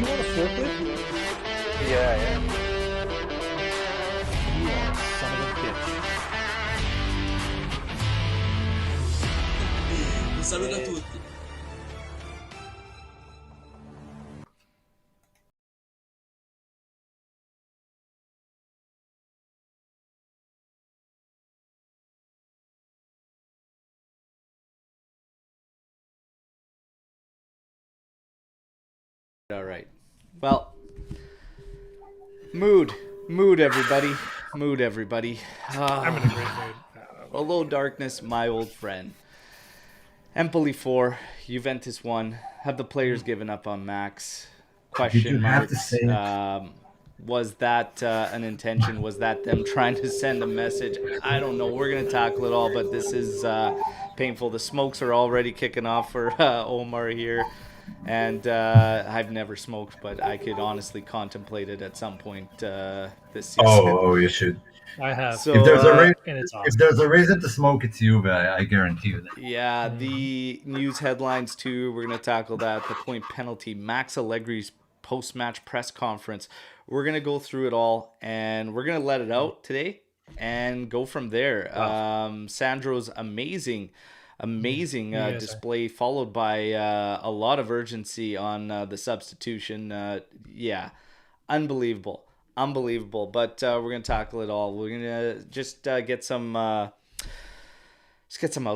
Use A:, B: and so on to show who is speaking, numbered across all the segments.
A: you on a forklift?
B: Yeah.
A: You are a son of a bitch.
C: Un saluto a tutti.
D: All right. Well, mood, everybody. Mood, everybody.
A: I'm in a great mood.
D: Hello, darkness, my old friend. Empoli 4, Juventus 1. Have the players given up on Max?
E: Did you
D: Question
E: have to
D: marks.
E: say it?
D: Was that an intention? Was that them trying to send a message? I don't know. We're going to tackle it all, but this is painful. The smokes are already kicking off for Omer here. And I've never smoked, but I could honestly contemplate it at some point this season.
E: Oh, you should.
A: I have.
D: So,
E: If there's a reason,
A: and it's
E: if
A: awesome.
E: there's a reason to smoke, it's Juve. I guarantee you that.
D: Yeah, the news headlines too. We're gonna tackle that. The point penalty. Max Allegri's post-match press conference. We're gonna go through it all, and we're gonna let it out today and go from there. Sandro's amazing display, followed by a lot of urgency on the substitution. Yeah, unbelievable. But we're gonna tackle it all. We're gonna just get some house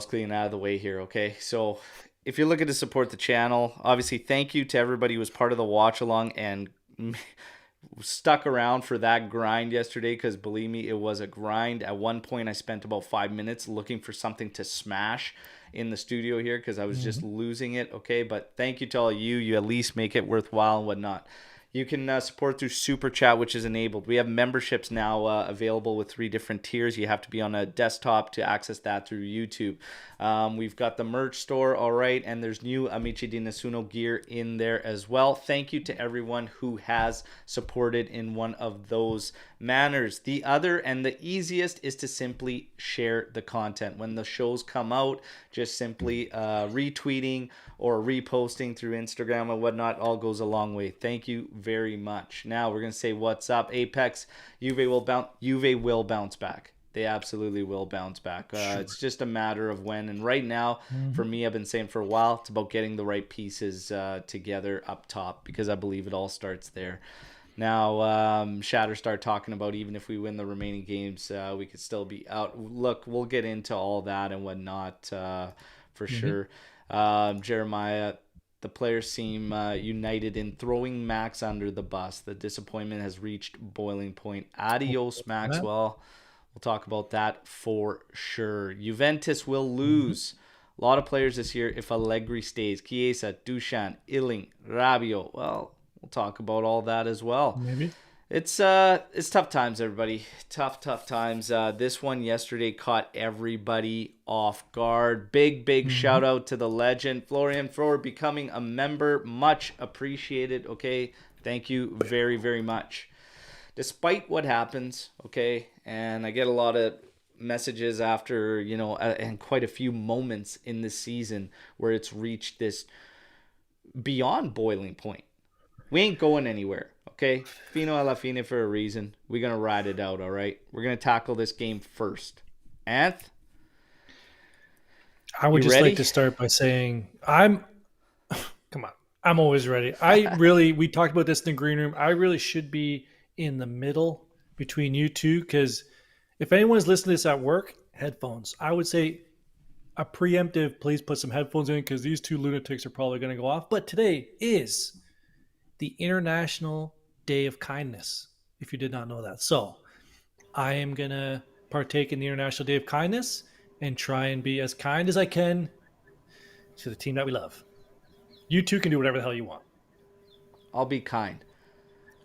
D: cleaning out of the way here, okay? So if you're looking to support the channel, obviously thank you to everybody who was part of the watch along and stuck around for that grind yesterday, because believe me, it was a grind. At one point I spent about 5 minutes looking for something to smash in the studio here because I was just losing it, okay? But thank you to all you at least make it worthwhile and whatnot. You can support through Super Chat, which is enabled. We have memberships now available with 3 different tiers. You have to be on a desktop to access that through YouTube. We've got the merch store, all right, and there's new Amici di Nessuno gear in there as well. Thank you to everyone who has supported in one of those manners. The other and the easiest is to simply share the content. When the shows come out, just simply retweeting or reposting through Instagram and whatnot all goes a long way. Thank you very much. Now we're going to say what's up. Apex, Juve will bounce back. They absolutely will bounce back. It's just a matter of when. And right now, for me, I've been saying for a while, it's about getting the right pieces together up top, because I believe it all starts there. Now, Shatter start talking about even if we win the remaining games, we could still be out. Look, we'll get into all that and whatnot for sure. Jeremiah, the players seem united in throwing Max under the bus. The disappointment has reached boiling point. Adios, Maxwell. We'll talk about that for sure. Juventus will lose a lot of players this year if Allegri stays. Chiesa, Dusan, Illing, Rabiot. Well, we'll talk about all that as well.
A: Maybe.
D: It's tough times, everybody. Tough times. This one yesterday caught everybody off guard. Big shout out to the legend Florian for becoming a member. Much appreciated. Okay, thank you very, very much. Despite what happens, okay, and I get a lot of messages after, and quite a few moments in this season where it's reached this beyond boiling point. We ain't going anywhere, okay? Fino alla fine for a reason. We're going to ride it out, all right? We're going to tackle this game first. Anth?
A: I would
D: You
A: just
D: ready?
A: like to start by saying come on. I'm always ready. We talked about this in the green room. I really should be in the middle between you two, because if anyone's listening to this at work, headphones. I would say a preemptive, please put some headphones in, because these two lunatics are probably going to go off. But today is the International Day of Kindness, if you did not know that. So I am going to partake in the International Day of Kindness and try and be as kind as I can to the team that we love. You two can do whatever the hell you want.
D: I'll be kind.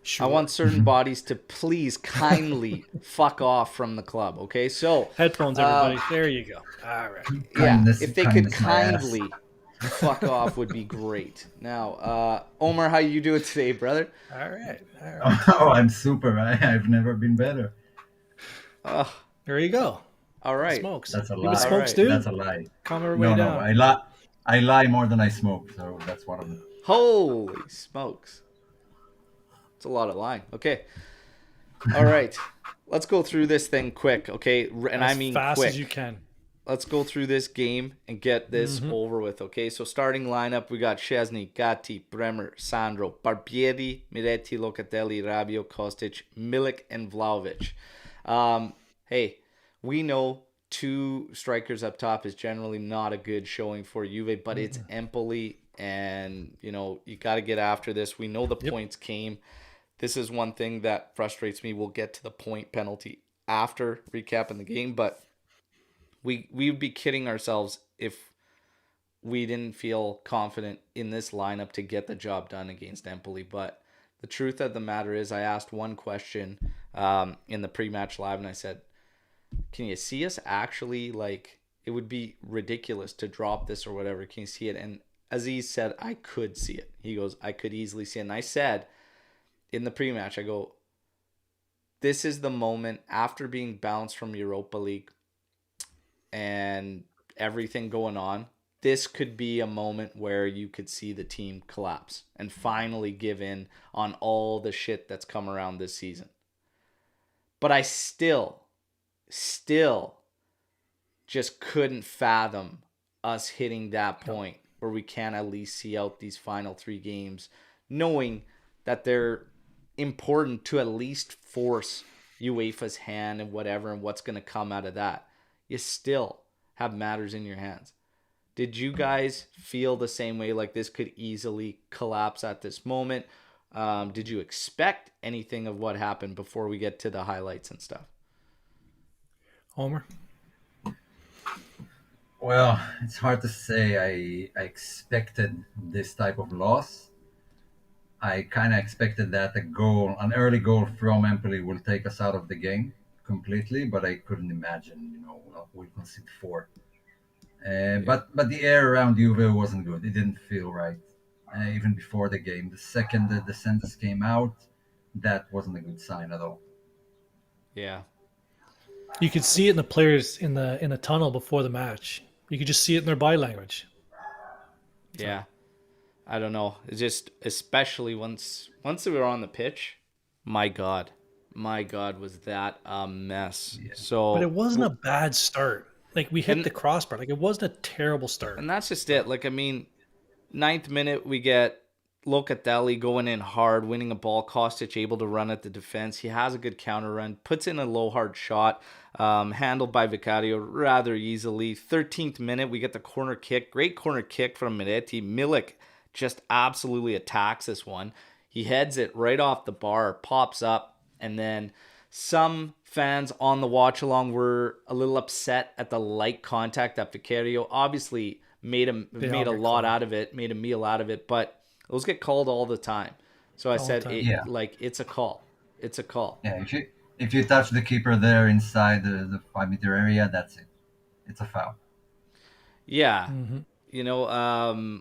A: Sure.
D: I want certain bodies to please kindly fuck off from the club, okay? So
A: Headphones, everybody. There you go. All right.
E: Kindness,
D: if they could
E: kindness, my ass.
D: kindly fuck off would be great. Now, Omer, how you doing today, brother?
A: All right.
E: Oh, I'm super. I've never been better.
A: There you go.
D: All right.
A: Smokes.
E: That's a
A: You
E: lie.
A: with smokes, dude?
E: That's a lie.
A: Calm everybody
E: No,
A: down.
E: I lie more than I smoke, so that's one of them.
D: Holy smokes. It's a lot of line. Okay. All right. Let's go through this thing quick, okay? And I
A: As
D: mean
A: fast as you
D: quick.
A: can.
D: Let's go through this game and get this over with, okay? So starting lineup, we got Szczesny, Gatti, Bremer, Sandro, Barbieri, Miretti, Locatelli, Rabiot, Kostic, Milik, and Vlahovic. Hey, we know 2 strikers up top is generally not a good showing for Juve, but it's Empoli, and, you got to get after this. We know the points came. This is one thing that frustrates me. We'll get to the point penalty after recapping the game, but we'd be kidding ourselves if we didn't feel confident in this lineup to get the job done against Empoli. But the truth of the matter is, I asked one question in the pre-match live, and I said, can you see us actually, like, it would be ridiculous to drop this or whatever. Can you see it? And Aziz said, I could see it. He goes, I could easily see it. And I said in the pre-match, I go, this is the moment after being bounced from Europa League and everything going on. This could be a moment where you could see the team collapse and finally give in on all the shit that's come around this season. But I still just couldn't fathom us hitting that point where we can at least see out these final 3 games, knowing that they're important to at least force UEFA's hand and whatever, and what's going to come out of that. You still have matters in your hands. Did you guys feel the same way, like this could easily collapse at this moment? Did you expect anything of what happened before we get to the highlights and stuff?
A: Omer?
E: Well, it's hard to say. I expected this type of loss. I kind of expected that an early goal from Empoli will take us out of the game completely, but I couldn't imagine, we'll concede 4. But the air around Juve wasn't good. It didn't feel right. Even before the game, the second the sentence came out, that wasn't a good sign at all.
D: Yeah.
A: You could see it in the players in the tunnel before the match. You could just see it in their body language.
D: Yeah. I don't know. It's just, especially once they were on the pitch, my God, was that a mess.
E: Yeah.
D: So,
A: But it wasn't a bad start. Like, we hit the crossbar. Like, it wasn't a terrible start.
D: and that's just it. Like, I mean, 9th minute, we get Locatelli going in hard, winning a ball. Kostic able to run at the defense. He has a good counter run, puts in a low hard shot, handled by Vicario rather easily. 13th minute, we get the corner kick. Great corner kick from Miretti. Milik just absolutely attacks this one. He heads it right off the bar, pops up, and then some fans on the watch along were a little upset at the light contact that Vicario obviously made a meal out of it, but those get called all the time. So I said, it's a call. It's a call.
E: Yeah, if you touch the keeper there inside the 5-meter area, that's it. It's a foul.
D: Yeah. Mm-hmm.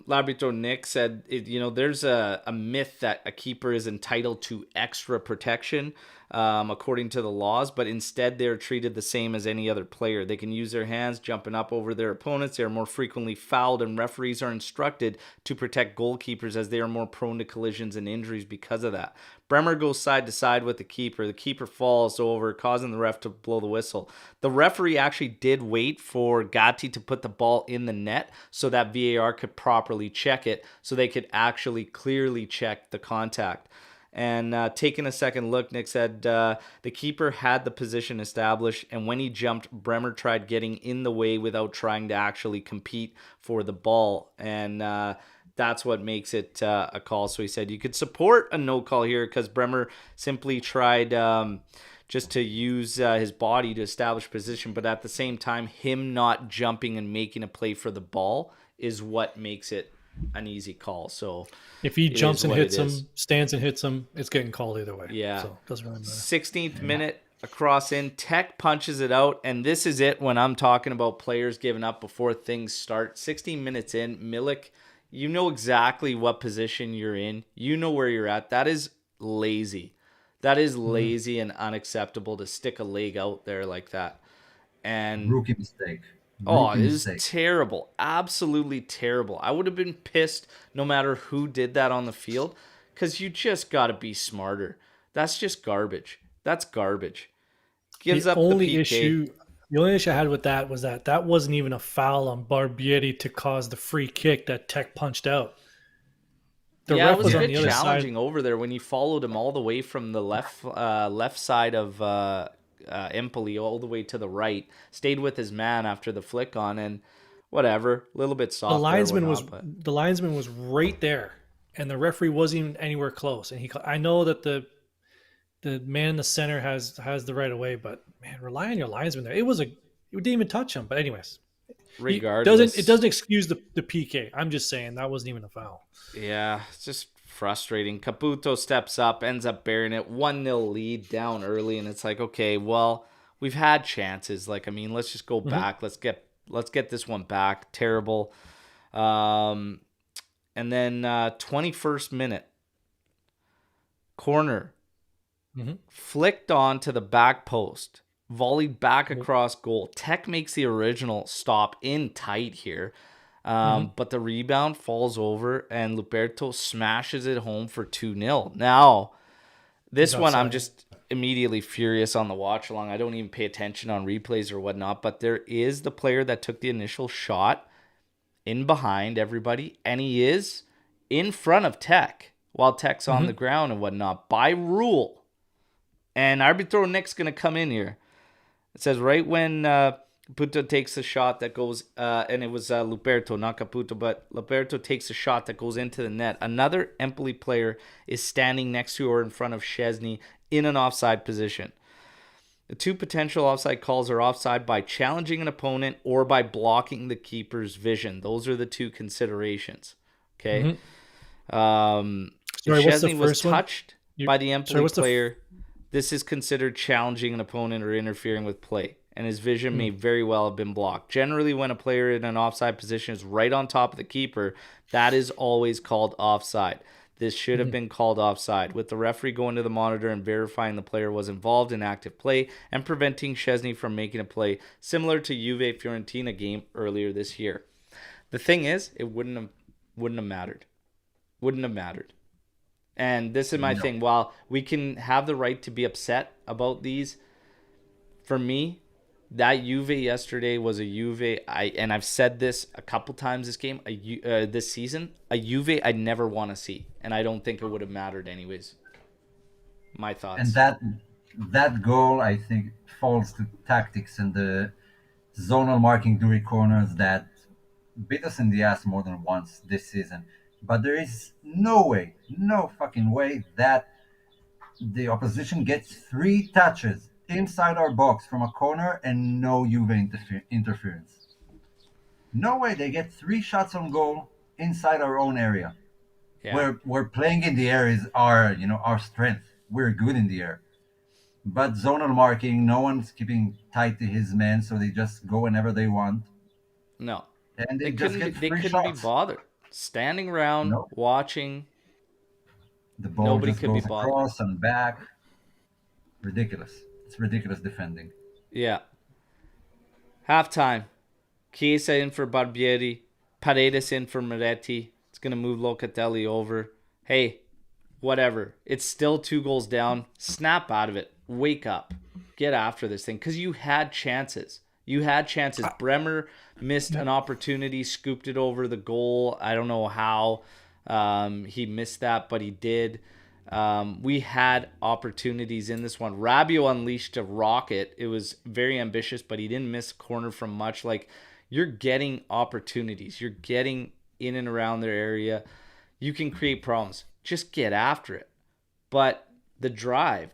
D: Labrador Nick said, there's a myth that a keeper is entitled to extra protection according to the laws, but instead they're treated the same as any other player. They can use their hands jumping up over their opponents. They are more frequently fouled, and referees are instructed to protect goalkeepers as they are more prone to collisions and injuries because of that. Bremer goes side to side with the keeper. The keeper falls over, causing the ref to blow the whistle. The referee actually did wait for Gatti to put the ball in the net so that VAR could properly check it, so they could actually clearly check the contact. And taking a second look, Nick said the keeper had the position established, and when he jumped, Bremer tried getting in the way without trying to actually compete for the ball. And that's what makes it a call. So he said you could support a no call here because Bremer simply tried just to use his body to establish position, but at the same time, him not jumping and making a play for the ball is what makes it an easy call. So
A: if he jumps and hits him, stands and hits him, it's getting called either way.
D: Yeah.
A: So it doesn't really matter.
D: 16th minute, a cross in. Tech punches it out, and this is it when I'm talking about players giving up before things start. 16 minutes in, Milik, you know exactly what position you're in. You know where you're at. That is lazy. That is lazy and unacceptable to stick a leg out there like that. And
E: rookie mistake.
D: It is terrible. Absolutely terrible. I would have been pissed no matter who did that on the field, because you just got to be smarter. That's just garbage. That's garbage. Gives
A: The
D: up
A: only
D: the PK.
A: issue, the only issue I had with that was that wasn't even a foul on Barbieri to cause the free kick that Tech punched out. The
D: Yeah, it
A: ref
D: was
A: was
D: a
A: on
D: bit
A: the other
D: challenging
A: side.
D: over there when you followed him all the way from the left side of Empoli all the way to the right. Stayed with his man after the flick on, and whatever, a little bit
A: The
D: soft there,
A: linesman was
D: whatnot, but
A: the linesman was right there, and the referee wasn't even anywhere close. And I know that the man in the center has the right of way, but man, rely on your linesman there. It didn't even touch him. But anyways, it
D: regardless,
A: doesn't excuse the PK. I'm just saying that wasn't even a foul.
D: yeah, it's just frustrating. Caputo steps up, ends up bearing it, 1-0 lead down early, and it's like, okay, well, we've had chances. Like, I mean, let's just go back. Let's get this one back. Terrible. And then 21st minute, corner, flicked on to the back post, volleyed back across goal. Tech makes the original stop in tight here. But the rebound falls over and Alberto smashes it home for 2-0. Now, this one I'm just immediately furious on the watch along. I don't even pay attention on replays or whatnot, but there is the player that took the initial shot in behind everybody, and he is in front of Tech while Tech's on the ground and whatnot by rule. And Arbitro Nick's going to come in here. It says right when Caputo takes a shot that goes, and it was Alberto, not Caputo, but Alberto takes a shot that goes into the net. Another Empoli player is standing next to or in front of Szczesny in an offside position. The two potential offside calls are offside by challenging an opponent or by blocking the keeper's vision. Those are the two considerations. Okay. If
A: What's the
D: Szczesny was
A: first one?
D: touched by the Empoli
A: what's the
D: player, this is considered challenging an opponent or interfering with play, and his vision may very well have been blocked. Generally, when a player in an offside position is right on top of the keeper, that is always called offside. This should have been called offside, with the referee going to the monitor and verifying the player was involved in active play and preventing Szczesny from making a play, similar to Juve-Fiorentina game earlier this year. The thing is, it wouldn't have mattered. Wouldn't have mattered. And this is my thing. While we can have the right to be upset about these, for me, that Juve yesterday was a Juve. And I've said this a couple times this season. A Juve I never want to see, and I don't think it would have mattered anyways. My thoughts.
E: And that goal, I think, falls to tactics and the zonal marking during corners that bit us in the ass more than once this season. But there is no fucking way that the opposition gets 3 touches inside our box from a corner and no Juve interference. No way they get 3 shots on goal inside our own area.
D: Yeah.
E: We're playing in the air is our strength. We're good in the air. But zonal marking, no one's keeping tight to his men, so they just go whenever they want.
D: No.
E: And
D: They
E: just
D: couldn't
E: get
D: be
E: 3 shots.
D: bothered. Standing around,
E: No.
D: watching.
E: The ball
D: Nobody
E: just
D: could be
E: goes
D: bothered.
E: across and back. Ridiculous. It's ridiculous defending.
D: Yeah. Halftime. Chiesa in for Barbieri. Paredes in for Moretti. It's going to move Locatelli over. Hey, whatever. It's still 2 goals down. Snap out of it. Wake up. Get after this thing. Because you had chances. Bremer missed an opportunity, scooped it over the goal. I don't know how he missed that, but he did. We had opportunities in this one. Rabiot unleashed a rocket. It was very ambitious, but he didn't miss a corner from much. Like, you're getting opportunities. You're getting in and around their area. You can create problems. Just get after it. But the drive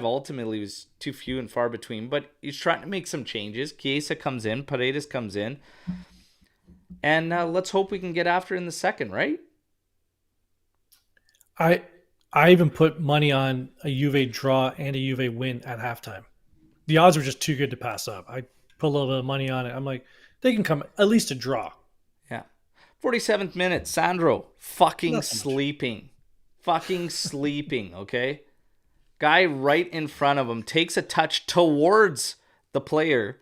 D: ultimately was too few and far between. But he's trying to make some changes. Chiesa comes in. Paredes comes in. And let's hope we can get after it in the second, right?
A: I even put money on a Juve draw and a Juve win at halftime. The odds were just too good to pass up. I put a little bit of money on it. I'm like, they can come at least a draw.
D: Yeah. 47th minute, Sandro fucking sleeping. Fucking sleeping, okay? Guy right in front of him takes a touch towards the player.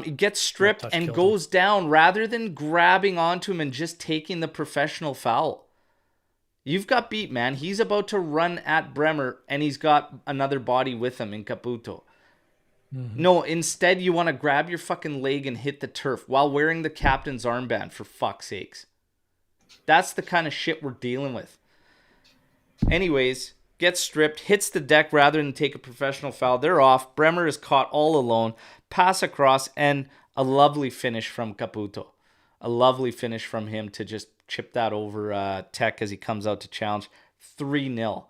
D: He gets stripped and goes down rather than grabbing onto him and just taking the professional foul. You've got beat, man. He's about to run at Bremer, and he's got another body with him in Caputo.
A: Mm-hmm.
D: No, instead you want to grab your fucking leg and hit the turf while wearing the captain's armband, for fuck's sakes. That's the kind of shit we're dealing with. Anyways, gets stripped, hits the deck rather than take a professional foul. They're off. Bremer is caught all alone. Pass across, and a lovely finish from Caputo. A lovely finish from him to just chip that over Tech as he comes out to challenge. 3-0.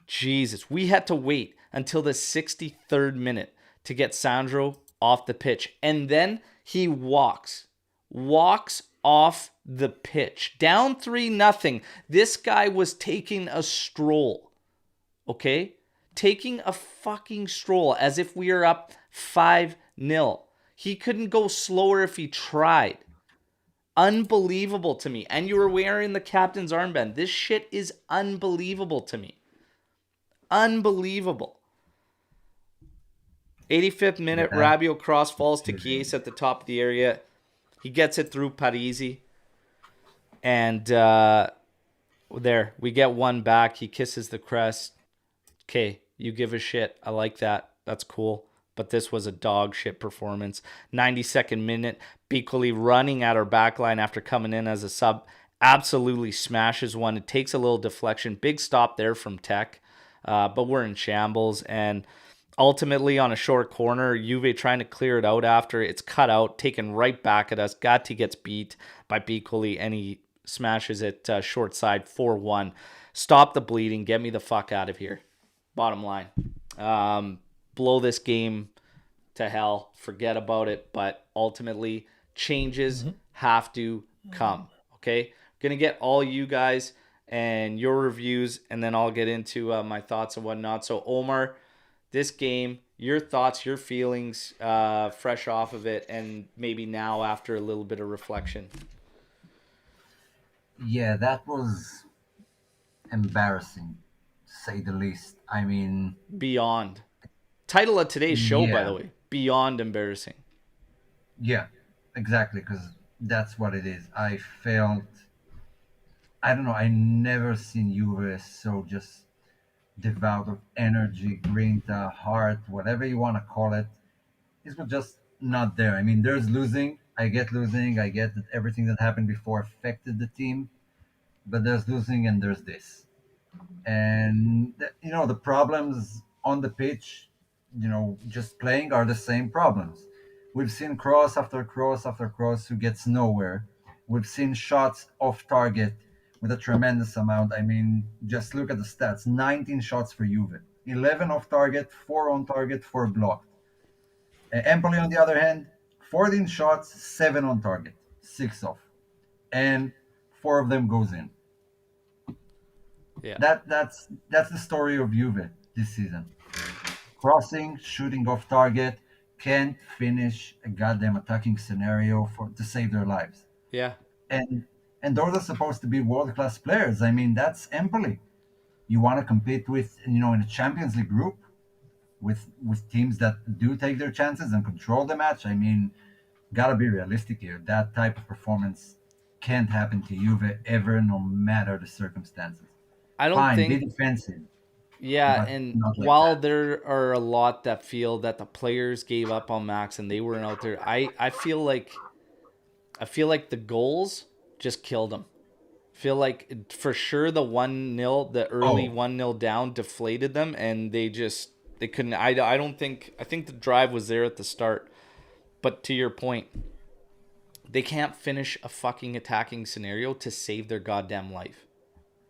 D: Jesus, we had to wait until the 63rd minute to get Sandro off the pitch. And then he walks off the pitch. Down 3-0. This guy was taking a stroll. Okay? Taking a fucking stroll as if we are up 5-0. He couldn't go slower if he tried. Unbelievable to me. And you were wearing the captain's armband. This shit is unbelievable to me. Unbelievable. 85th minute,
E: Yeah.
D: Rabiot cross falls to Chiesa at the top of the area. He gets it through Parisi. And there, we get one back. He kisses the crest. Okay, you give a shit. I like that. That's cool. But this was a dog shit performance. 92nd minute, Piccoli running at our back line after coming in as a sub. Absolutely smashes one. It takes a little deflection. Big stop there from Tech. But we're in shambles. And ultimately on a short corner, Juve trying to clear it out after. It's cut out, taken right back at us. Gatti gets beat by Piccoli, and he smashes it short side 4-1. Stop the bleeding. Get me the fuck out of here. Bottom line. Blow this game to hell. Forget about it. But ultimately, changes have to come. Okay? Gonna get all you guys and your reviews, and then I'll get into my thoughts and whatnot. So, Omer, this game, your thoughts, your feelings, fresh off of it, and maybe now after a little bit of reflection.
E: Yeah, that was embarrassing, to say the least. I mean,
D: Beyond. Title of today's show, by
E: yeah,
D: the way. Beyond embarrassing.
E: yeah, exactly, because that's what it is. I don't know, I never seen Juve so just devout of energy, grinta, heart, whatever you want to call it. It was just not there. I mean, there's losing. I get losing. I get that everything that happened before affected the team, but there's losing and there's this. And the problems on the pitch, just playing are the same problems. We've seen cross after cross after cross who gets nowhere. We've seen shots off target with a tremendous amount. I mean, just look at the stats: 19 shots for Juve, 11 off target, 4 on target, 4 blocked. Empoli, on the other hand, 14 shots, 7 on target, 6 off, and 4 of them goes in.
D: Yeah.
E: That's the story of Juve this season. Crossing, shooting off target, can't finish a goddamn attacking scenario to save their lives.
D: Yeah.
E: And and those are supposed to be world class players. I mean, that's Empoli. You want to compete with, in a Champions League group with teams that do take their chances and control the match. I mean, gotta be realistic here. That type of performance can't happen to Juve ever, no matter the circumstances.
D: I don't
E: Fine, be
D: think,
E: defensive,
D: yeah,
E: but
D: and
E: not like
D: while
E: that.
D: there are a lot that feel that the players gave up on Max and they weren't out there, I feel like the goals just killed them. Feel like for sure the 1-0, the early
E: Oh,
D: 1-0 down deflated them, and they couldn't. I don't think, I think the drive was there at the start, but to your point, they can't finish a fucking attacking scenario to save their goddamn life.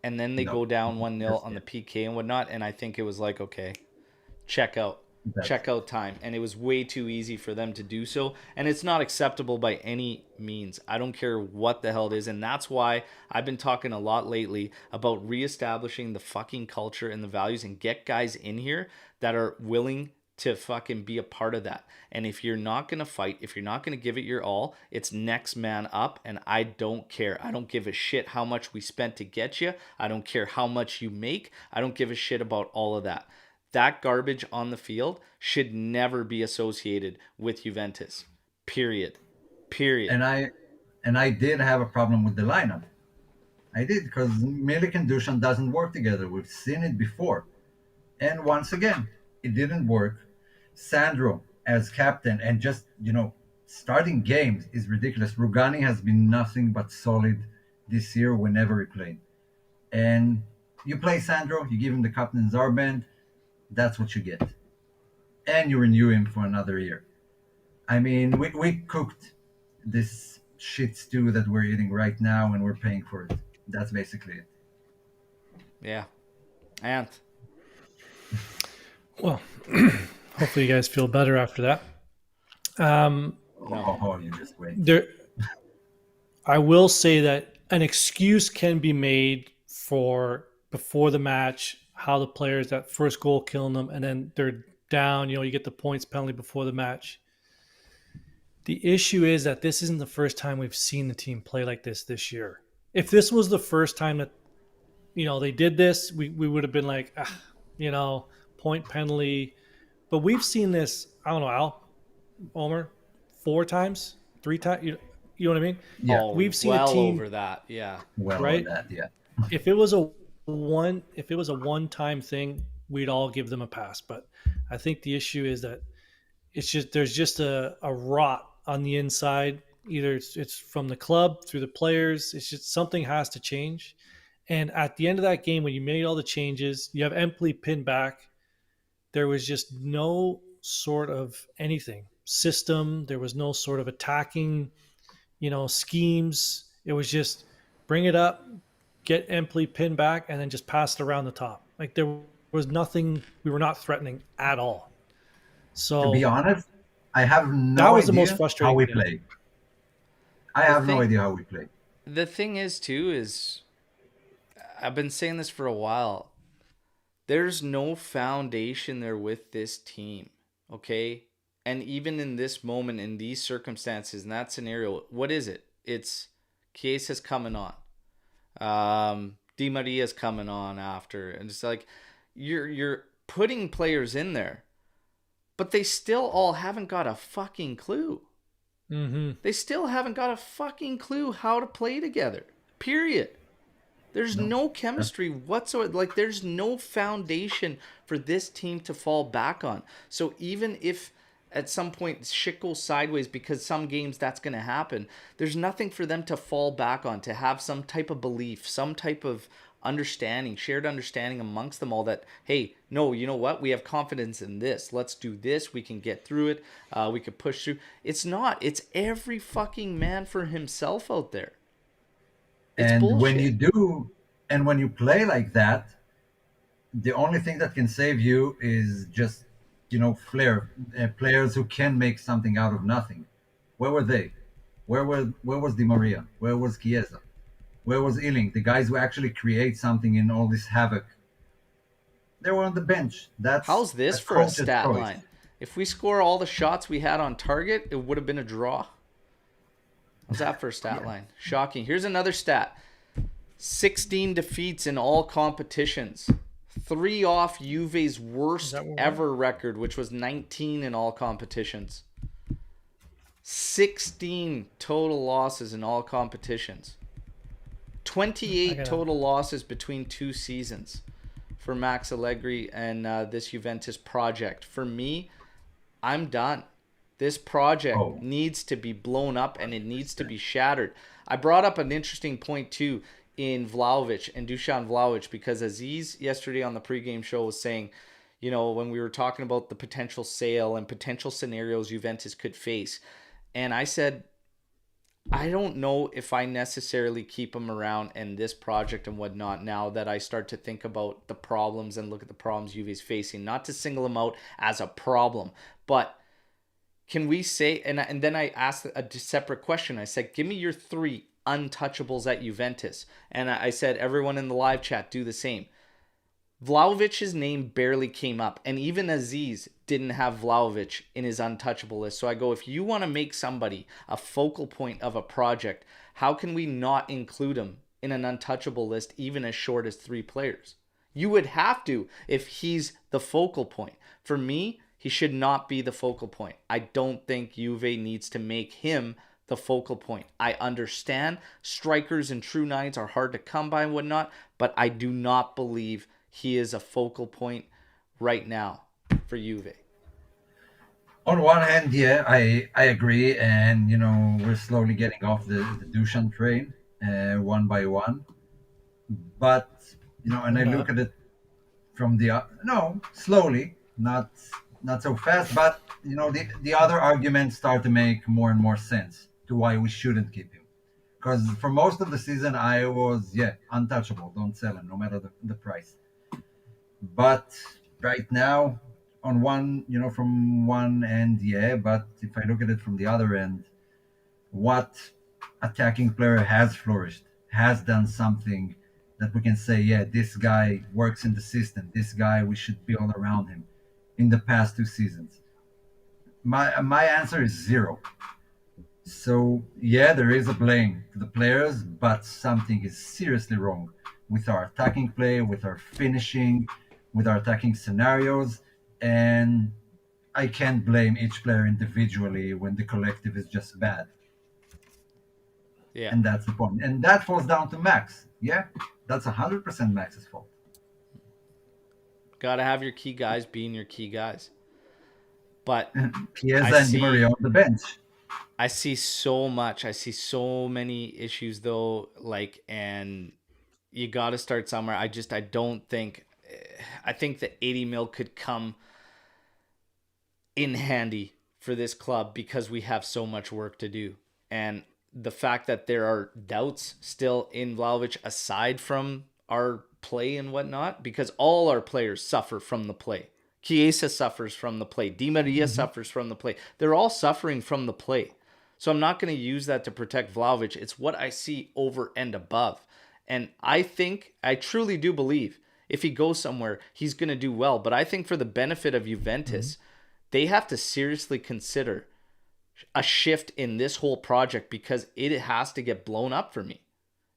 D: And then they
E: no,
D: go down 1-0
E: just
D: on the
E: yet.
D: PK and whatnot, and I think it was like, okay, check out
E: That's
D: check
E: it.
D: out time, and it was way too easy for them to do so, and it's not acceptable by any means. I don't care what the hell it is, and that's why I've been talking a lot lately about reestablishing the fucking culture and the values, and get guys in here that are willing to fucking be a part of that. And if you're not going to fight, if you're not going to give it your all, it's next man up. And I don't care. I don't give a shit how much we spent to get you. I don't care how much you make. I don't give a shit about all of that. That garbage on the field should never be associated with Juventus. Period. Period.
E: And I did have a problem with the lineup. I did, because Milik and Dushan doesn't work together. We've seen it before. And once again, it didn't work. Sandro as captain and just, starting games is ridiculous. Rugani has been nothing but solid this year whenever he played. And you play Sandro, you give him the captain's armband, that's what you get. And you renew him for another year. I mean, we cooked this shit stew that we're eating right now and we're paying for it. That's basically it.
D: Yeah. And
A: Well, hopefully you guys feel better after that.
D: no.
E: Oh, you just wait.
A: There, I will say that an excuse can be made for before the match how the players that first goal killing them and then they're down. You get the points penalty before the match. The issue is that this isn't the first time we've seen the team play like this year. If this was the first time that they did this, we would have been like, point penalty. But we've seen this. I don't know, Omer, 4 times, 3 times. You know what I mean?
E: Yeah,
D: Oh,
A: We've seen
D: well
A: a team
D: over that. Yeah.
E: well,
A: right.
E: that, yeah.
A: If it was a one-time thing, we'd all give them a pass. But I think the issue is that there's just a rot on the inside. Either it's from the club through the players. It's just something has to change. And at the end of that game, when you made all the changes, you have Empoli pinned back. There was just no sort of anything system. There was no sort of attacking, schemes. It was just bring it up, get Empoli pinned back, and then just pass it around the top. Like there was nothing. We were not threatening at all. So
E: To be honest, I have
A: that
E: no
A: was the most
E: idea
A: frustrating
E: how we
A: thing.
E: play. I have no idea how we play.
D: The thing is, too, is I've been saying this for a while. There's no foundation there with this team, okay? And even in this moment, in these circumstances, in that scenario, what is it? It's Chiesa's coming on. Di Maria's coming on after. And it's like you're putting players in there, but they still all haven't got a fucking clue.
A: Mm-hmm.
D: They still haven't got a fucking clue how to play together. Period. There's no chemistry whatsoever. Like, there's no foundation for this team to fall back on. So even if at some point shit goes sideways, because some games that's going to happen, there's nothing for them to fall back on, to have some type of belief, some type of understanding, shared understanding amongst them all that, hey, no, you know what? We have confidence in this. Let's do this. We can get through it. We could push through. It's not. It's every fucking man for himself out there. It's
E: And
D: bullshit.
E: when you do, and when you play like that, the only thing that can save you is just, flair, players who can make something out of nothing. Where were they? Where was Di Maria? Where was Chiesa? Where was Ealing? The guys who actually create something in all this havoc. They were on the bench. That's
D: How's this for a
E: coach's
D: stat
E: choice.
D: line? If we score all the shots we had on target, it would have been a draw. How's that for a stat line? Shocking. Here's another stat. 16 defeats in all competitions. 3 off Juve's worst ever record, which was 19 in all competitions. 16 total losses in all competitions. 28 total losses between 2 seasons for Max Allegri and this Juventus project. For me, I'm done. This project needs to be blown up and it needs to be shattered. I brought up an interesting point too in Vlahovic and Dusan Vlahovic, because Aziz yesterday on the pregame show was saying, when we were talking about the potential sale and potential scenarios Juventus could face. And I said, I don't know if I necessarily keep him around in this project and whatnot now that I start to think about the problems and look at the problems Juve's facing. Not to single him out as a problem, but can we say, and then I asked a separate question. I said, give me your 3 untouchables at Juventus. And I said, everyone in the live chat, do the same. Vlahovic's name barely came up, and even Aziz didn't have Vlahovic in his untouchable list. So I go, if you want to make somebody a focal point of a project, how can we not include him in an untouchable list, even as short as 3 players? You would have to if he's the focal point. For me, he should not be the focal point. I don't think Juve needs to make him the focal point. I understand strikers and true nines are hard to come by and whatnot, but I do not believe he is a focal point right now for Juve.
E: On one hand, yeah, I agree, and we're slowly getting off the Dushan train, one by one. But and
A: We're
E: I look
A: not.
E: at it from the no, slowly, not so fast. But the other arguments start to make more and more sense to why we shouldn't keep him. Because for most of the season, I was untouchable. Don't sell him, no matter the price. But right now, on one, from one end, yeah. But if I look at it from the other end, what attacking player has flourished, has done something that we can say, yeah, this guy works in the system. This guy, we should build around him in the past 2 seasons? My answer is zero. So yeah, there is a blame to the players, but something is seriously wrong with our attacking play, with our finishing, with our attacking scenarios, and I can't blame each player individually when the collective is just bad.
D: Yeah.
E: And that's the point. And that falls down to Max. Yeah, that's 100% Max's fault.
D: Got to have your key guys being your key guys. But
E: Chiesa and Di Maria on the bench.
D: I see so much. I see so many issues though, and you got to start somewhere. I don't think, I think the 80 mil could come in handy for this club because we have so much work to do. And the fact that there are doubts still in Vlahovic aside from our play and whatnot, because all our players suffer from the play. Chiesa suffers from the play. Di Maria suffers from the play. They're all suffering from the play. So I'm not going to use that to protect Vlahovic. It's what I see over and above. And I truly do believe if he goes somewhere, he's going to do well. But I think for the benefit of Juventus, they have to seriously consider a shift in this whole project because it has to get blown up for me.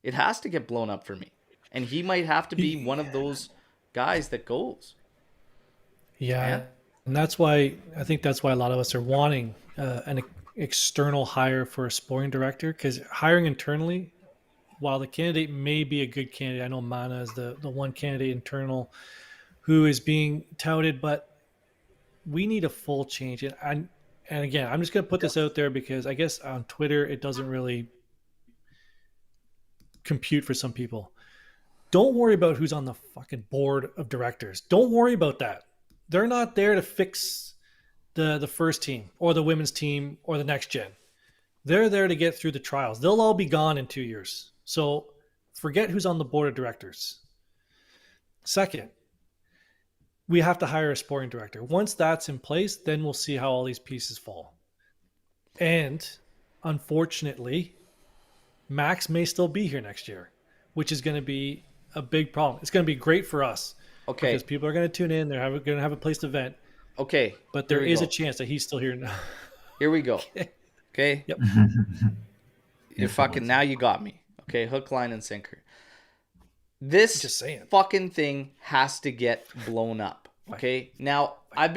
D: It has to get blown up for me. And he might have to be one of those guys that goes.
A: Yeah,
D: Man.
A: and that's why I think that's why a lot of us are wanting an external hire for a sporting director, because hiring internally, while the candidate may be a good candidate, I know Mana is the one candidate internal who is being touted, but we need a full change. And again, I'm just going to put this out there because I guess on Twitter it doesn't really compute for some people. Don't worry about who's on the fucking board of directors. Don't worry about that. They're not there to fix the first team or the women's team or the next gen. They're there to get through the trials. They'll all be gone in 2 years. So forget who's on the board of directors. Second, we have to hire a sporting director. Once that's in place, then we'll see how all these pieces fall. And unfortunately, Max may still be here next year, which is going to be a big problem. It's going to be great for us.
D: Okay.
A: Because people are going to tune in. They're going to have a place to vent.
D: Okay.
A: But there is a chance that he's still here now.
D: Here we go. Okay.
A: Yep.
D: You're fucking, now you got me. Okay. Hook, line, and sinker. This
A: Just saying.
D: fucking thing has to get blown up. Okay. Now I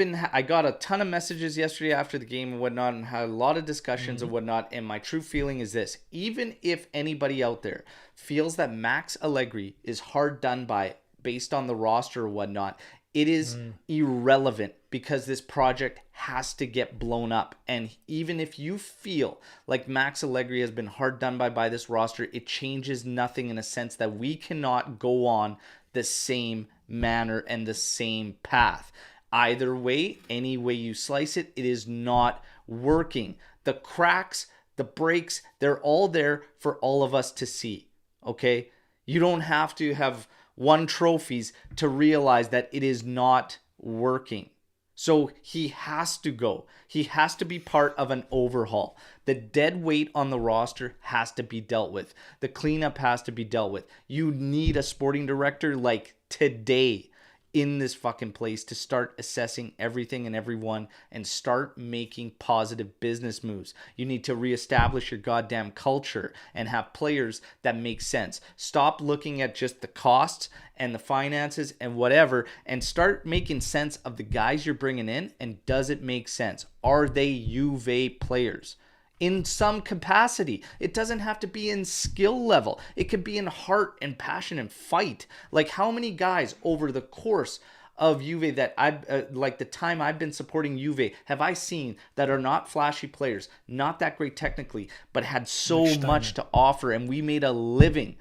D: got a ton of messages yesterday after the game and whatnot, and had a lot of discussions and whatnot. And my true feeling is this: even if anybody out there feels that Max Allegri is hard done by based on the roster or whatnot, it is irrelevant because this project has to get blown up. And even if you feel like Max Allegri has been hard done by this roster, it changes nothing in a sense that we cannot go on the same manner and the same path. Either way, any way you slice it, it is not working. The cracks, the breaks, they're all there for all of us to see. Okay? You don't have to have won trophies to realize that it is not working. So he has to go. He has to be part of an overhaul. The dead weight on the roster has to be dealt with. The cleanup has to be dealt with. You need a sporting director like today in this fucking place to start assessing everything and everyone and start making positive business moves. You need to reestablish your goddamn culture and have players that make sense. Stop looking at just the costs and the finances and whatever, and start making sense of the guys you're bringing in. And does it make sense? Are they Juve players? in some capacity. It doesn't have to be in skill level. It could be in heart and passion and fight. Like how many guys over the course of Juve that I've like the time I've been supporting Juve have I seen that are not flashy players, not that great technically, but had so much to offer, and we made a living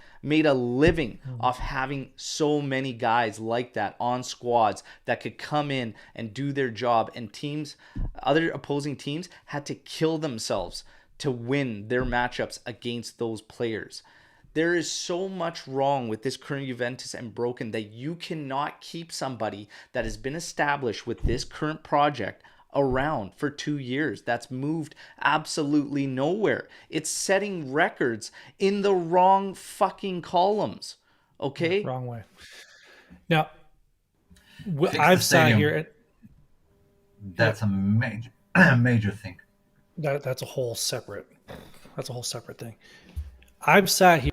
D: off having so many guys like that on squads that could come in and do their job, and teams, other opposing teams had to kill themselves to win their matchups against those players. There is so much wrong with this current Juventus and broken that you cannot keep somebody that has been established with this current project around for 2 years. That's moved absolutely nowhere. It's setting records in the wrong fucking columns. Okay?
A: Wrong way. Now,
E: Fix the
A: I've sat
E: stadium.
A: here and
E: That's a major major thing.
A: that's a whole separate thing. I've sat here.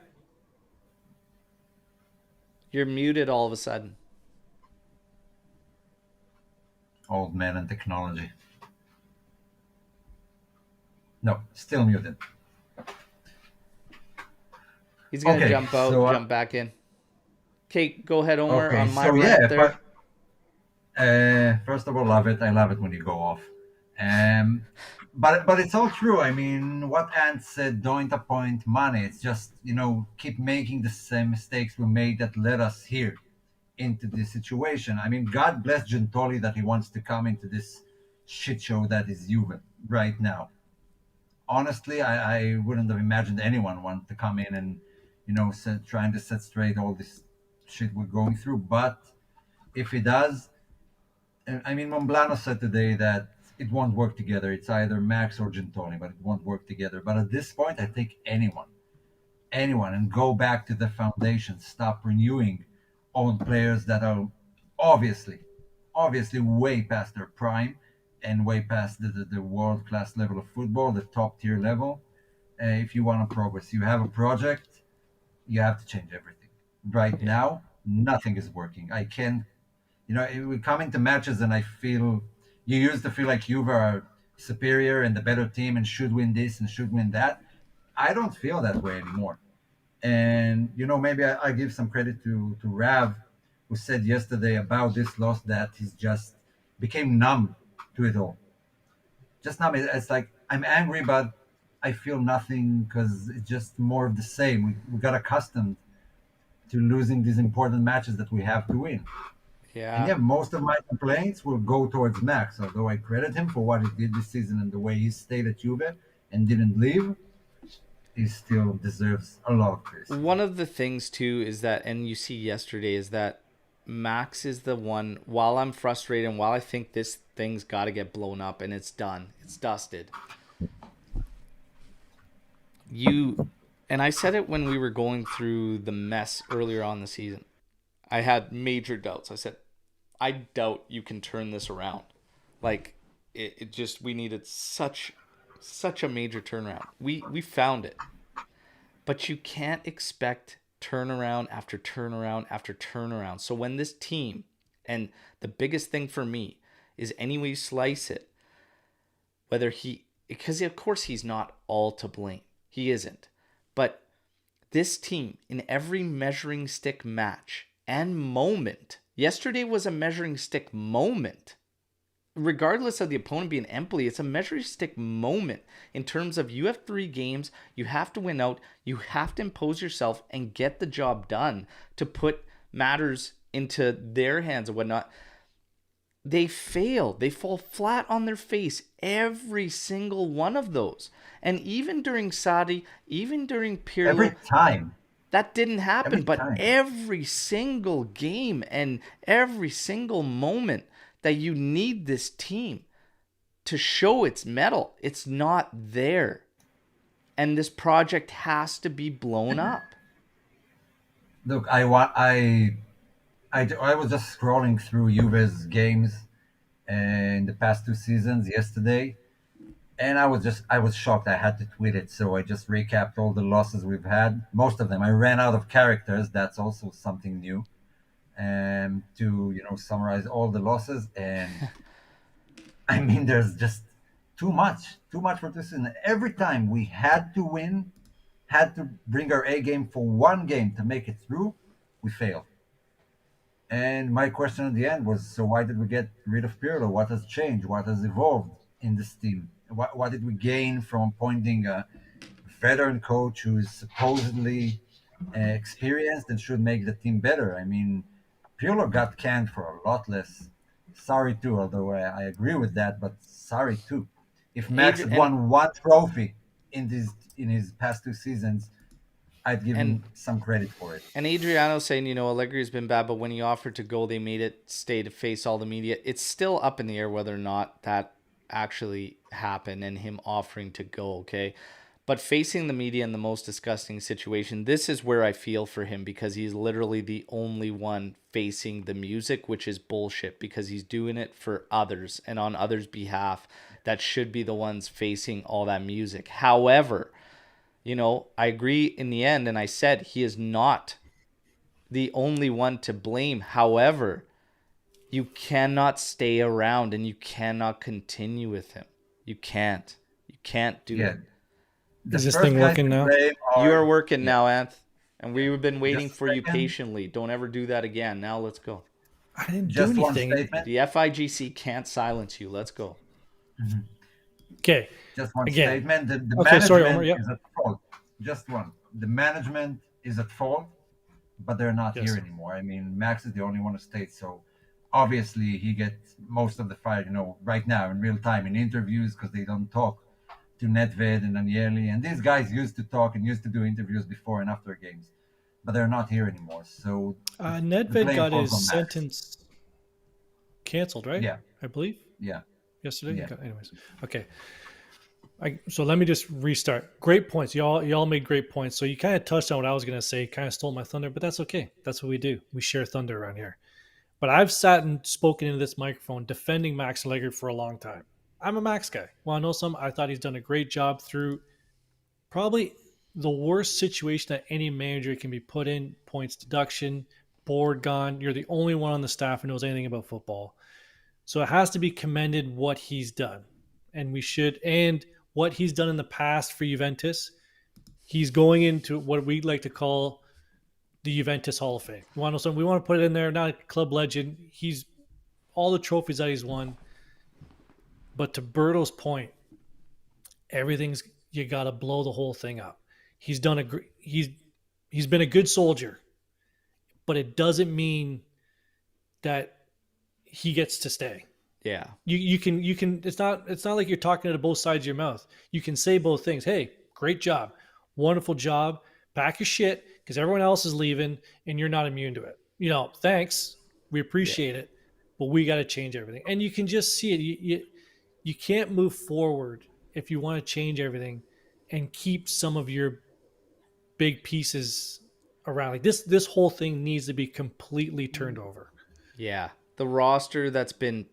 D: You're muted all of a sudden.
E: Old man and technology. No, still muted.
D: He's going to
E: Okay,
D: jump out,
E: so,
D: jump back in. Okay, go ahead, Omer,
E: Okay,
D: on my
E: so
D: rant
E: yeah,
D: there.
E: first of all, love it. I love it when you go off. But it's all true. I mean, what Ant said, don't appoint money. It's just, keep making the same mistakes we made that led us here into this situation. I mean, God bless Gentoli that he wants to come into this shit show that is Juve right now. Honestly, I wouldn't have imagined anyone want to come in and, trying to set straight all this shit we're going through. But if he does, I mean, Monblano said today that it won't work together. It's either Max or Gentoni, but it won't work together. But at this point, I think anyone, and go back to the foundation. Stop renewing old players that are obviously, way past their prime and way past the world class level of football, the top tier level. If you want to progress, you have a project, you have to change everything. Right now, nothing is working. I can't, we come into matches and I feel, you used to feel like Juve are superior and the better team and should win this and should win that. I don't feel that way anymore. And, maybe I give some credit to Rav, who said yesterday about this loss that he's just became numb to it all. Just numb. It's like, I'm angry, but I feel nothing because it's just more of the same. We got accustomed to losing these important matches that we have to win. And
D: Yeah.
E: yeah, most of my complaints will go towards Max, although I credit him for what he did this season and the way he stayed at Juve and didn't leave. He still deserves a lot of praise.
D: One of the things too is that, and you see yesterday, is that Max is the one, while I'm frustrated and while I think this thing's got to get blown up and it's done, it's dusted. And I said it when we were going through the mess earlier on the season. I had major doubts. I said, I doubt you can turn this around. Like, it just, we needed such a major turnaround. We found it. But you can't expect turnaround after turnaround after turnaround. So when this team, and the biggest thing for me is any way you slice it, because of course he's not all to blame. He isn't. But this team, in every measuring stick match and moment, yesterday was a measuring stick moment. Regardless of the opponent being Empoli, it's a measuring stick moment in terms of you have 3 games, you have to win out, you have to impose yourself and get the job done to put matters into their hands and whatnot. They fail. They fall flat on their face every single one of those. And even during Sadi, even during Pirlo,
E: Every time.
D: that didn't happen.
E: Every
D: But
E: time.
D: every single game and every single moment that you need this team to show its mettle, it's not there. And this project has to be blown up.
E: Look, I was just scrolling through Juve's games in the past 2 seasons yesterday, and I was shocked. I had to tweet it, so I just recapped all the losses we've had. Most of them. I ran out of characters. That's also something new. To summarize all the losses, and I mean, there's just too much for this season. Every time we had to win, had to bring our A game for one game to make it through, we failed. And my question at the end was, so why did we get rid of Pirlo? What has changed? What has evolved in this team? What did we gain from appointing a veteran coach who is supposedly experienced and should make the team better? I mean, Pirlo got canned for a lot less. Sorry too, although I agree with that, but sorry too. If Max
D: Adrian
E: had won one trophy in his past two seasons, I'd give
D: and
E: him some credit for it.
D: And Adriano saying, Allegri has been bad, but when he offered to go, they made it stay to face all the media. It's still up in the air whether or not that actually happened and him offering to go, okay? But facing the media in the most disgusting situation, this is where I feel for him because he's literally the only one facing the music, which is bullshit because he's doing it for others and on others' behalf that should be the ones facing all that music. However, I agree in the end, and I said he is not the only one to blame. However, you cannot stay around and you cannot continue with him. You can't. You can't do
E: Yeah,
D: it.
E: the
A: Is this
E: first
A: thing
E: guys
A: working
E: to
A: now?
E: blame
D: You are
E: are
D: working
E: yeah,
D: now, Anth. And we've been waiting
E: just
D: for
E: a
D: you
E: second,
D: patiently. Don't ever do that again. Now let's go.
A: I didn't do
E: just one
A: anything.
E: statement.
D: The FIGC can't silence you. Let's go.
A: Okay.
E: Just one
A: Again.
E: statement. The
A: Okay. Sorry, Omer.
E: management
A: Yep.
E: is at fault. Just one. The management is at fault, but they're not here
A: Yes.
E: anymore. I mean, Max is the only one who stayed, so obviously he gets most of the fire. Right now in real time in interviews because they don't talk to Nedved and Agnelli, and these guys used to talk and used to do interviews before and after games, but they're not here anymore. So the
A: Nedved
E: blame
A: got
E: falls on
A: his
E: Max.
A: sentence canceled, right?
E: Yeah,
A: I believe
E: yeah,
A: yesterday.
E: yeah.
A: Okay, anyways, okay. So let me just restart. Great points, y'all made great points. So you kind of touched on what I was gonna say. Kind of stole my thunder, but that's okay. That's what we do. We share thunder around here. But I've sat and spoken into this microphone defending Max Allegri for a long time. I'm a Max guy. Want to know something? I thought he's done a great job through probably the worst situation that any manager can be put in: points deduction, board gone. You're the only one on the staff who knows anything about football. So it has to be commended what he's done. And we should, and what he's done in the past for Juventus. He's going into what we like to call the Juventus Hall of Fame. We want to put it in there, not a club legend. He's all the trophies that he's won. But to Berto's point, everything's you got to blow the whole thing up. He's done he's been a good soldier, but it doesn't mean that he gets to stay.
D: Yeah.
A: You can it's not like you're talking out of both sides of your mouth. You can say both things. Hey, great job. Wonderful job. Pack your shit because everyone else is leaving and you're not immune to it. Thanks. We appreciate it, but we got to change everything. And you can just see it. You can't move forward if you want to change everything and keep some of your big pieces around. Like this whole thing needs to be completely turned over.
D: Yeah. The roster that's been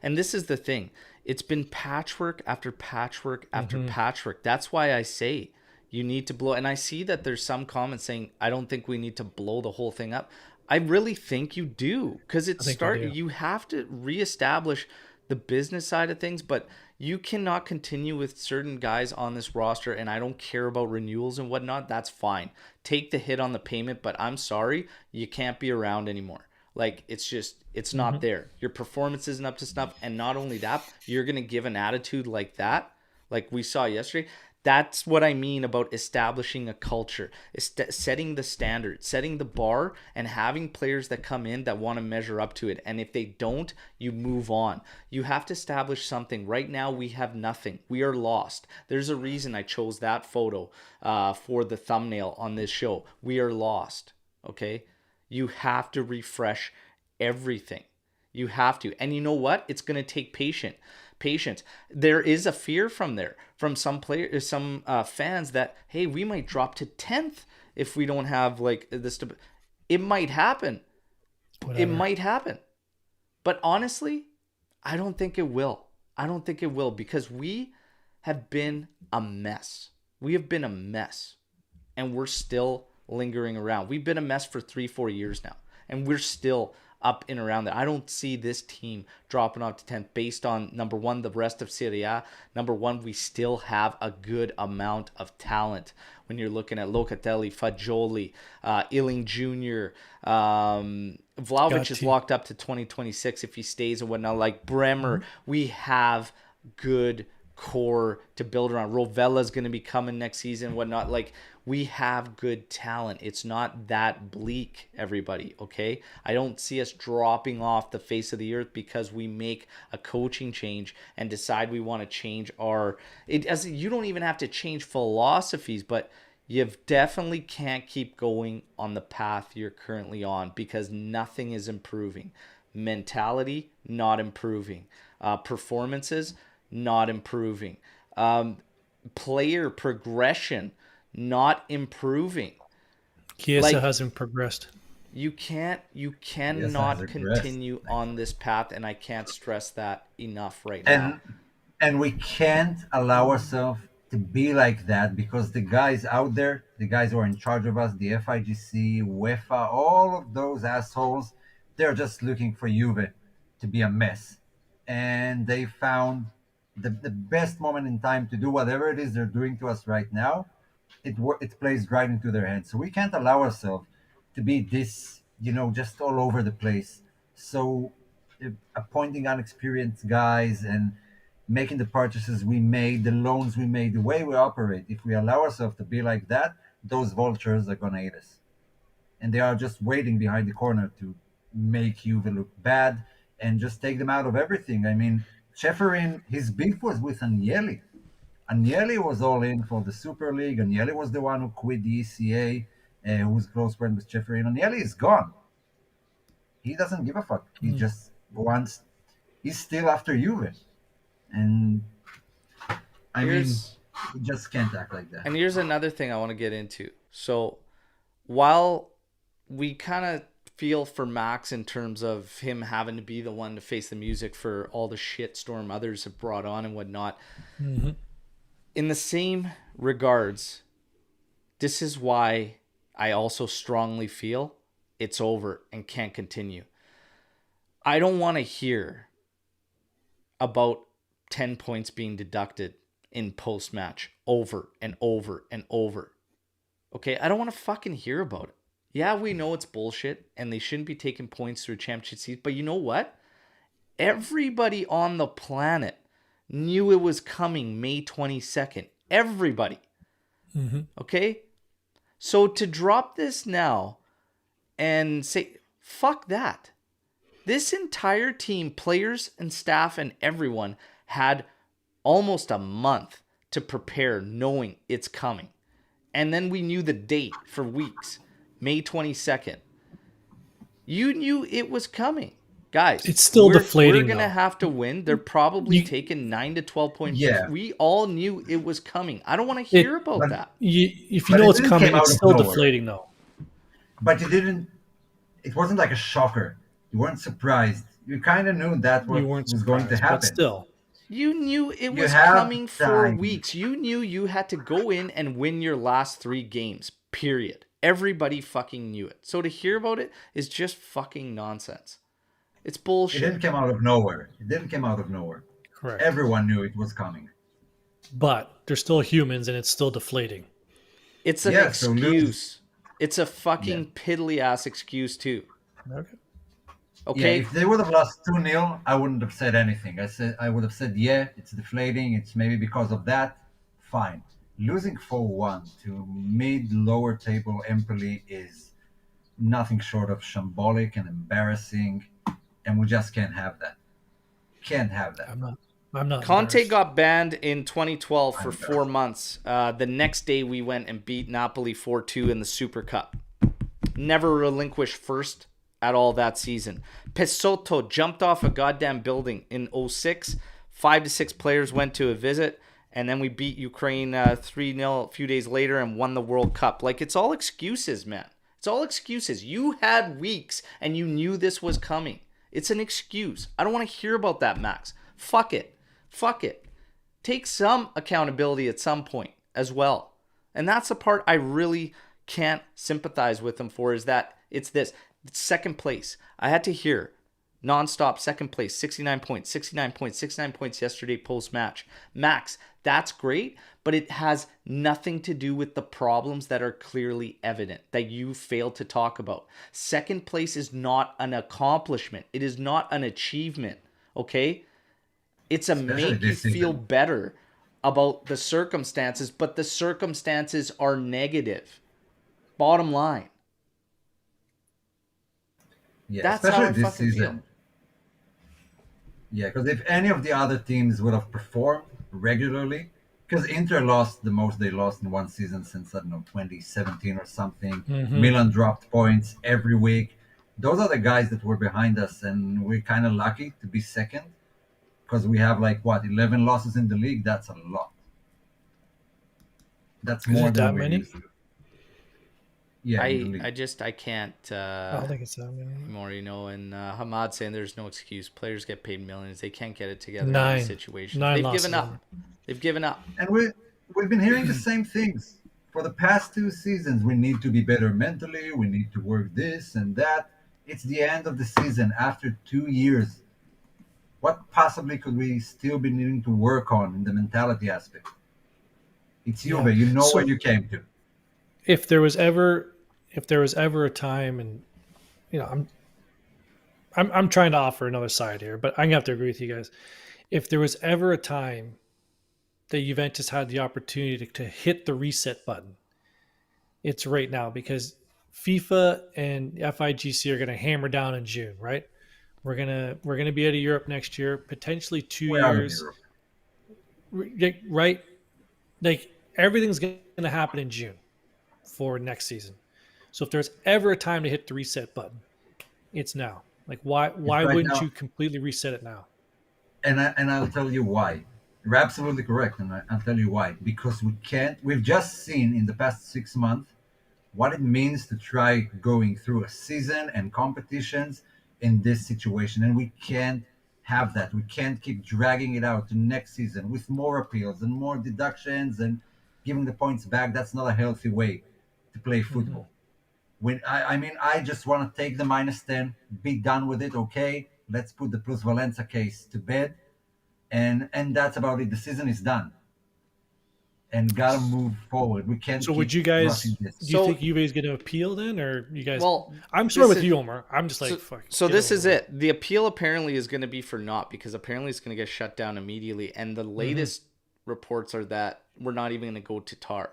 D: and this is the thing. It's been patchwork after patchwork after patchwork. That's why I say you need to blow. And I see that there's some comments saying I don't think we need to blow the whole thing up. I really think you do because you have to reestablish the business side of things, but you cannot continue with certain guys on this roster, and I don't care about renewals and whatnot. That's fine. Take the hit on the payment, but I'm sorry, you can't be around anymore. Like, it's not there. Your performance isn't up to snuff, and not only that, you're going to give an attitude like that, like we saw yesterday. That's what I mean about establishing a culture, setting the standard, setting the bar, and having players that come in that want to measure up to it. And if they don't, you move on. You have to establish something. Right now, we have nothing. We are lost. There's a reason I chose that photo for the thumbnail on this show. We are lost, okay? You have to refresh everything. You have to. And you know what? It's going to take patience. There is a fear from some players, some fans that, hey, we might drop to 10th if we don't have like this. It might happen.
A: Whatever.
D: It might happen. But honestly, I don't think it will. I don't think it will because we have been a mess. We have been a mess. And we're still lingering around. We've been a mess for 3-4 years now. And we're still up and around there. I don't see this team dropping off to 10th based on, number one, the rest of Serie A. Number one, we still have a good amount of talent. When you're looking at Locatelli, Fagioli, Illing Jr., Vlahovic is locked up to 2026 if he stays and whatnot. Like Bremer, we have good core to build around. Rovella's going to be coming next season and whatnot. Like, we have good talent. It's not that bleak, everybody, okay? I don't see us dropping off the face of the earth because we make a coaching change and decide we want to change you don't even have to change philosophies, but you definitely can't keep going on the path you're currently on because nothing is improving. Mentality, not improving. Performances, not improving. Player progression, not improving.
A: Chiesa hasn't progressed.
D: You cannot continue on this path, and I can't stress that enough right now.
E: And we can't allow ourselves to be like that because the guys out there, the guys who are in charge of us, the FIGC, UEFA, all of those assholes, they're just looking for Juve to be a mess. And they found the best moment in time to do whatever it is they're doing to us right now. It plays right into their hands. So we can't allow ourselves to be this, just all over the place. So appointing unexperienced guys and making the purchases we made, the loans we made, the way we operate, if we allow ourselves to be like that, those vultures are going to eat us. And they are just waiting behind the corner to make Juve look bad and just take them out of everything. I mean, Ceferin, his beef was with Agnelli. Agnelli was all in for the Super League. Agnelli was the one who quit the ECA, who was close friend with Ceferin. Agnelli is gone. He doesn't give a fuck. He just wants. He's still after Juve, and I mean, he just can't act like that.
D: And here's another thing I want to get into. So, while we kind of feel for Max in terms of him having to be the one to face the music for all the shitstorm others have brought on and whatnot. Mm-hmm. In the same regards, this is why I also strongly feel it's over and can't continue. I don't want to hear about 10 points being deducted in post-match over and over and over. Okay, I don't want to fucking hear about it. Yeah, we know it's bullshit and they shouldn't be taking points through a championship season, but you know what? Everybody on the planet knew it was coming May 22nd. Everybody. Mm-hmm. Okay? So to drop this now and say, fuck that. This entire team, players and staff and everyone, had almost a month to prepare knowing it's coming. And then we knew the date for weeks. May 22nd. You knew it was coming. Guys,
A: it's still deflating.
D: We're going to have to win. They're probably taking 9 to 12 points. Yeah. We all knew it was coming. I don't want to hear about that.
A: If you know it's coming, it's still deflating, though.
E: But it wasn't like a shocker. You weren't surprised. You kind of knew that was going to happen.
A: But still.
D: You knew it was coming for weeks. You knew you had to go in and win your last 3 games, period. Everybody fucking knew it. So to hear about it is just fucking nonsense. It's bullshit.
E: It didn't come out of nowhere.
A: Correct.
E: Everyone knew it was coming.
A: But they're still humans and it's still deflating.
D: It's an excuse. It's a fucking piddly-ass excuse, too. Okay.
E: Yeah, if they would have lost 2-0, I wouldn't have said anything. I would have said, yeah, it's deflating. It's maybe because of that. Fine. Losing 4-1 to mid-lower table Empoli is nothing short of shambolic and embarrassing, and we just can't have that. Can't have that.
A: I'm not.
D: Conte got banned in 2012 for 4 months. The next day we went and beat Napoli 4-2 in the Super Cup. Never relinquished first at all that season. Pesotto jumped off a goddamn building in 2006. 5 to 6 players went to a visit. And then we beat Ukraine 3-0 a few days later and won the World Cup. Like, it's all excuses, man. It's all excuses. You had weeks and you knew this was coming. It's an excuse. I don't want to hear about that, Max. Fuck it. Take some accountability at some point as well. And that's the part I really can't sympathize with him for, is that it's this. Second place. I had to hear nonstop second place, 69 points, 69 points, 69 points yesterday post match. Max, that's great, but it has nothing to do with the problems that are clearly evident that you failed to talk about. Second place is not an accomplishment, it is not an achievement, okay? It's a
E: especially
D: make you
E: this
D: feel
E: season.
D: better about the circumstances, but the circumstances are negative. Bottom line.
E: Yeah,
D: That's how
E: especially
D: I
E: this
D: fucking feel.
E: season. Yeah, because if any of the other teams would have performed regularly, because Inter lost the most they lost in one season since, I don't know, 2017 or something.
A: Mm-hmm.
E: Milan dropped points every week. Those are the guys that were behind us, and we're kind of lucky to be second because we have like what 11 losses in the league. That's a lot. That's
A: Is
E: more
A: it
E: than
A: that
E: we're
A: many?
E: used to. Yeah, in the
D: I
E: league.
D: just I can't
A: I don't think it's that many.
D: anymore, you know. And Hamad saying there's no excuse. Players get paid millions. They can't get it together in these
A: Nine.
D: situations.
A: Nine
D: They've given
A: losses,
D: up.
A: Omer.
D: They've given up.
E: And we've been hearing the same things for the past 2 seasons. We need to be better mentally. We need to work this and that. It's the end of the season after 2 years. What possibly could we still be needing to work on in the mentality aspect? It's
A: Yeah.
E: Juve. You know what
A: So
E: you came to.
A: if there was ever a time, and I'm trying to offer another side here, but I'm gonna have to agree with you guys. If there was ever a time that Juventus had the opportunity to hit the reset button, it's right now because FIFA and FIGC are gonna hammer down in June, right? We're gonna be out of Europe next year, potentially two
E: We're out of
A: years,
E: Europe.
A: right? Like everything's gonna happen in June for next season. So if there's ever a time to hit the reset button, it's now. Like
E: It's
A: why
E: right
A: wouldn't
E: now,
A: you completely reset it now?
E: and I'll tell you why. You're absolutely correct, and I'll tell you why. Because we can't. We've just seen in the past 6 months what it means to try going through a season and competitions in this situation. And we can't have that. We can't keep dragging it out to next season with more appeals and more deductions and giving the points back. That's not a healthy way to play
A: Mm-hmm.
E: football. I mean, I just want to take the -10, be done with it. Okay, let's put the Plus Valenza case to bed, and that's about it. The season is done, and gotta move forward. We can't
A: So would
E: keep
A: you
E: rushing
A: guys?
E: this.
A: Do you think
D: So
A: Juve is going to appeal then, or you guys?
D: well,
A: I'm sort of
D: this
A: with
D: is
A: you, Omar. I'm just like
D: so.
A: fuck,
D: So
A: get it
D: this
A: over
D: is
A: with.
D: it. The appeal apparently is going to be for naught because apparently it's going to get shut down immediately. And the
A: Mm-hmm.
D: latest reports are that we're not even going to go to TAR,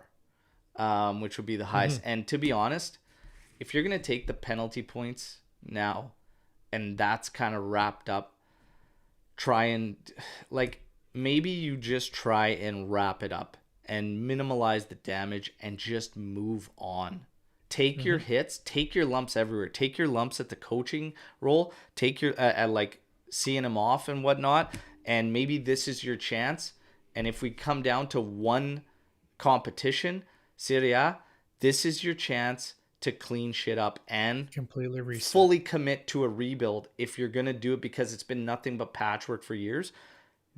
D: which would be the
A: Mm-hmm.
D: highest. And to be honest, if you're going to take the penalty points now, and that's kind of wrapped up, try and like maybe you just try and wrap it up and minimize the damage and just move on. Take your
A: Mm-hmm.
D: hits, take your lumps everywhere. Take your lumps at the coaching role, take your at like seeing him off and whatnot, and maybe this is your chance. And if we come down to one competition, Serie A, this is your chance to clean shit up and
A: Completely reset.
D: fully commit to a rebuild if you're going to do it because it's been nothing but patchwork for years.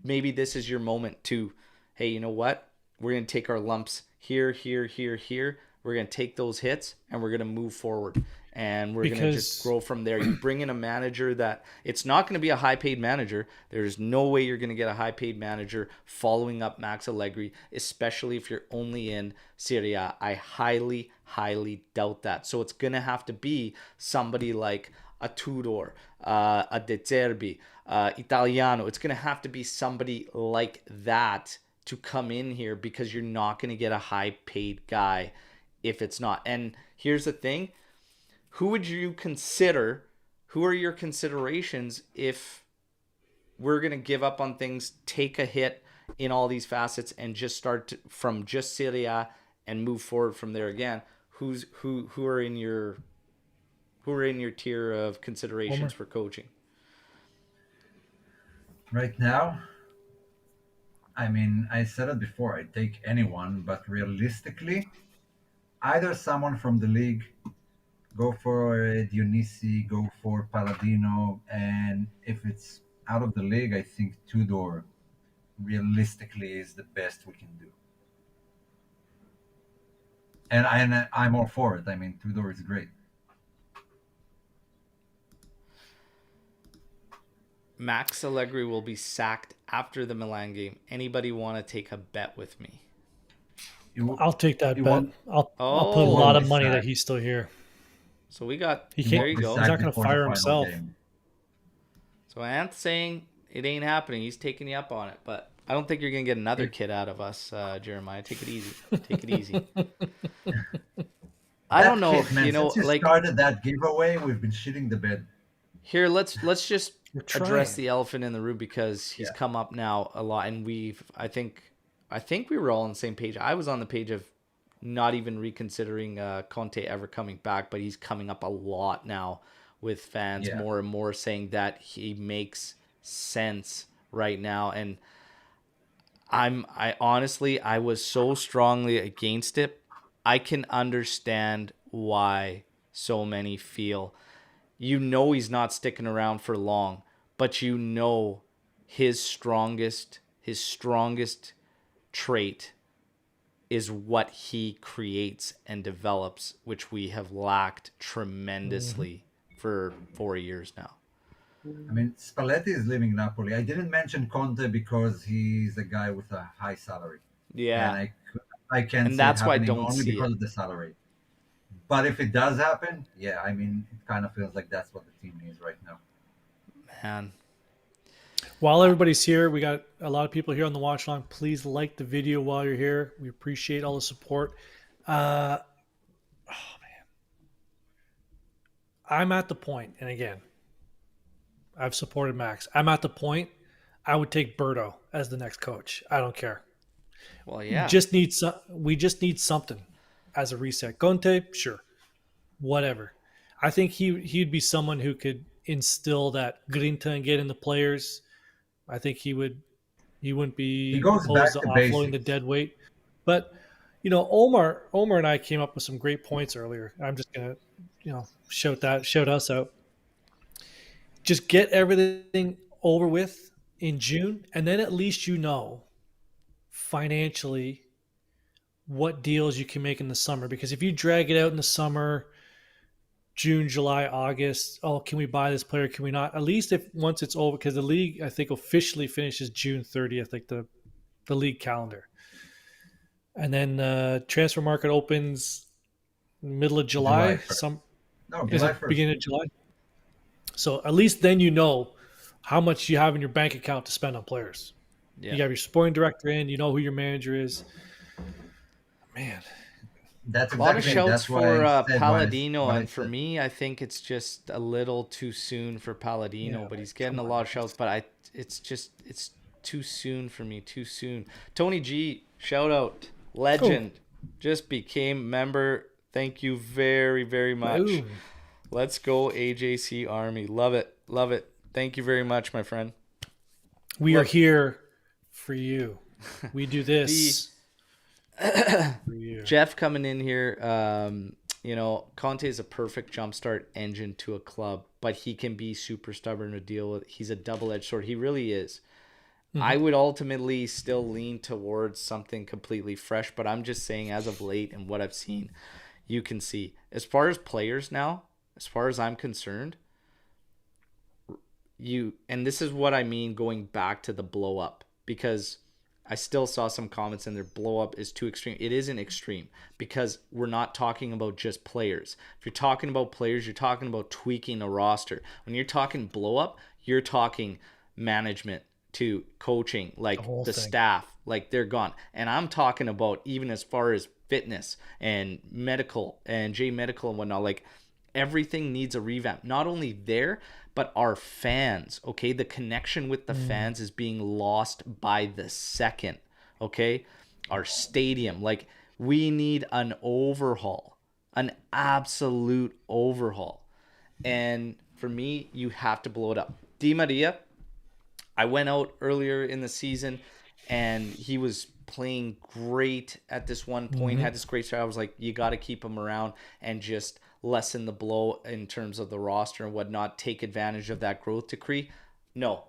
D: Maybe this is your moment to, hey, you know what? We're going to take our lumps here, here, here, here. We're going to take those hits and we're going to move forward and we're going to just
A: Because
D: grow from there. You bring in a manager that it's not going to be a high paid manager. There's no way you're going to get a high paid manager following up Max Allegri, especially if you're only in Serie A. I highly, highly doubt that. So it's going to have to be somebody like a Tudor, a De Zerbi, Italiano. It's going to have to be somebody like that to come in here because you're not going to get a high paid guy if it's not. And here's the thing, who would you consider? Who are your considerations if we're going to give up on things, take a hit in all these facets, and just start from just Serie A and move forward from there again? Who are in your tier of considerations
A: Omer,
D: for coaching?
E: Right now, I mean, I said it before, I take anyone, but realistically, either someone from the league, go for Dionisi, go for Paladino, and if it's out of the league, I think Tudor realistically is the best we can do. And I'm all for it. I mean, Tudor is great.
D: Max Allegri will be sacked after the Milan game. Anybody want to take a bet with me?
A: I'll take
E: He
A: that bet.
E: won't.
A: I'll put a
E: He
A: lot
E: won't
D: Oh,
A: of
E: be
A: money that
E: sacked.
A: he's still here.
D: so we got,
A: He
E: He
A: can't.
D: there
E: won't
D: you
E: be
D: go.
A: He's not
E: sacked
A: going to
E: before the
A: fire
E: final
A: himself.
E: game.
D: So Ant's saying it ain't happening. He's taking you up on it, but I don't think you're gonna get another kid out of us, Jeremiah. Take it easy. Take it easy. I don't
E: That
D: know.
E: kid, man. Since you
D: Like
E: started that giveaway, we've been shitting the bed.
D: here, let's just
A: We're
D: address
A: trying.
D: the elephant in the room because he's
E: Yeah.
D: come up now a lot, and I think we were all on the same page. I was on the page of not even reconsidering Conte ever coming back, but he's coming up a lot now with fans
E: Yeah.
D: more and more saying that he makes sense right now. And I honestly, I was so strongly against it. I can understand why so many feel, he's not sticking around for long, but his strongest trait is what he creates and develops, which we have lacked tremendously for 4 years now.
E: I mean, Spalletti is leaving Napoli. I didn't mention Conte because he's a guy with a high salary, and
D: Yeah.
E: I can't
D: And
E: see it
D: that's why I
E: happening
D: don't
E: only
D: see it.
E: because of the salary. But if it does happen, yeah, I mean, it kind of feels like that's what the team needs right now.
D: Man.
A: While everybody's here, we got a lot of people here on the watch along. Please like the video while you're here. We appreciate all the support. Uh, I'm at the point, and again, I've supported Max. I'm at the point I would take Berto as the next coach. I don't care.
D: Well, yeah.
A: We just need something as a reset. Conte, sure, whatever. I think he'd be someone who could instill that grinta and get in the players. I think he wouldn't
E: He
A: be
E: goes
A: opposed
E: back
A: to
E: to
A: offloading the
E: basics.
A: dead weight. But Omer and I came up with some great points earlier. I'm just gonna shout us out. Just get everything over with in June, and then at least financially what deals you can make in the summer. Because if you drag it out in the summer, June, July, August, oh, can we buy this player? Can we not? At least if once it's over, because the league I think officially finishes June 30th, like the league calendar, and then transfer market opens middle of
E: July
A: July.
E: 1st. No,
A: Is
E: July
A: it
E: 1st.
A: beginning of July? So at least then how much you have in your bank account to spend on players.
D: Yeah.
A: You have your sporting director in. You know who your manager is. Man,
E: That's
D: A lot of
E: exactly it.
D: shouts
E: That's why
D: for
E: I said
D: Palladino,
E: what I
D: and for
E: said.
D: me, I think it's just a little too soon for Palladino.
A: yeah,
D: But he's getting
A: come
D: a
A: on.
D: lot of shouts. But it's too soon for me. Too soon. Tony G, shout out, legend, just became member. Thank you very very much.
A: Boom.
D: Let's go AJC Army. Love it, love it. Thank you very much, my friend.
A: We are
D: Look.
A: here for you. We do this for you.
D: Jeff coming in here, Conte is a perfect jumpstart engine to a club, but he can be super stubborn to deal with. He's a double-edged sword. He really is. I would ultimately still lean towards something completely fresh, but I'm just saying as of late and what I've seen, you can see. As far as players now, as far as I'm concerned, and this is what I mean going back to the blow up, because I still saw some comments in there. Blow up is too extreme. It isn't extreme because we're not talking about just players. If you're talking about players, you're talking about tweaking a roster. When you're talking blow up, you're talking management to coaching, like
A: whole
D: the
A: thing.
D: staff, like they're gone. And I'm talking about even as far as fitness and medical and J medical and whatnot, like everything needs a revamp. Not only there, but our fans, okay? The connection with the fans is being lost by the second, okay? Our stadium, like we need an overhaul, an absolute overhaul. And for me, you have to blow it up. Di Maria, I went out earlier in the season and he was playing great at this one point, had this great start. I was like, you got to keep him around and just lessen the blow in terms of the roster and whatnot, take advantage of that growth decree. No.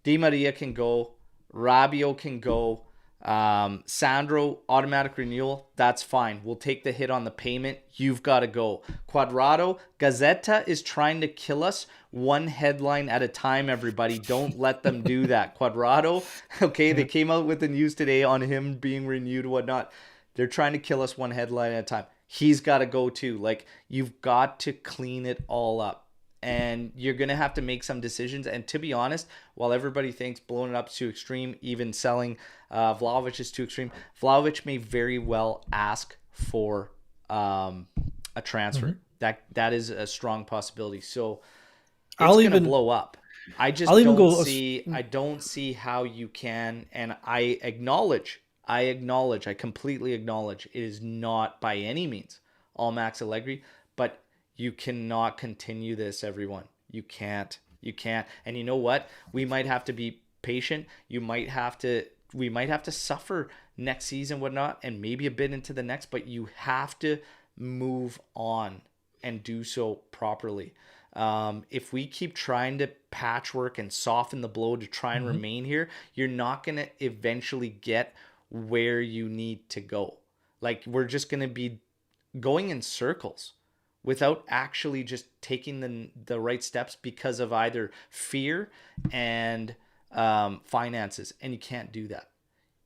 D: Di Maria can go. Rabiot can go. Sandro, automatic renewal. That's fine. We'll take the hit on the payment. You've got to go. Quadrado, Gazzetta is trying to kill us one headline at a time, everybody. Don't let them do that. Quadrado, okay, they came out with the news today on him being renewed, whatnot. They're trying to kill us one headline at a time. He's got to go too. Like, you've got to clean it all up. And you're going to have to make some decisions. And to be honest, while everybody thinks blowing it up is too extreme, even selling Vlahovic is too extreme, Vlahovic may very well ask for a transfer. That is a strong possibility. So it's going to blow up. I just I don't see how you can. And I completely acknowledge it is not by any means all Max Allegri, but you cannot continue this, everyone. You can't. And you know what? We might have to be patient. We might have to suffer next season, whatnot, and maybe a bit into the next, but you have to move on and do so properly. If we keep trying to patchwork and soften the blow to try and remain here, you're not going to eventually get where you need to go. Like, we're just going to be going in circles without actually just taking the right steps because of either fear and finances. And you can't do that.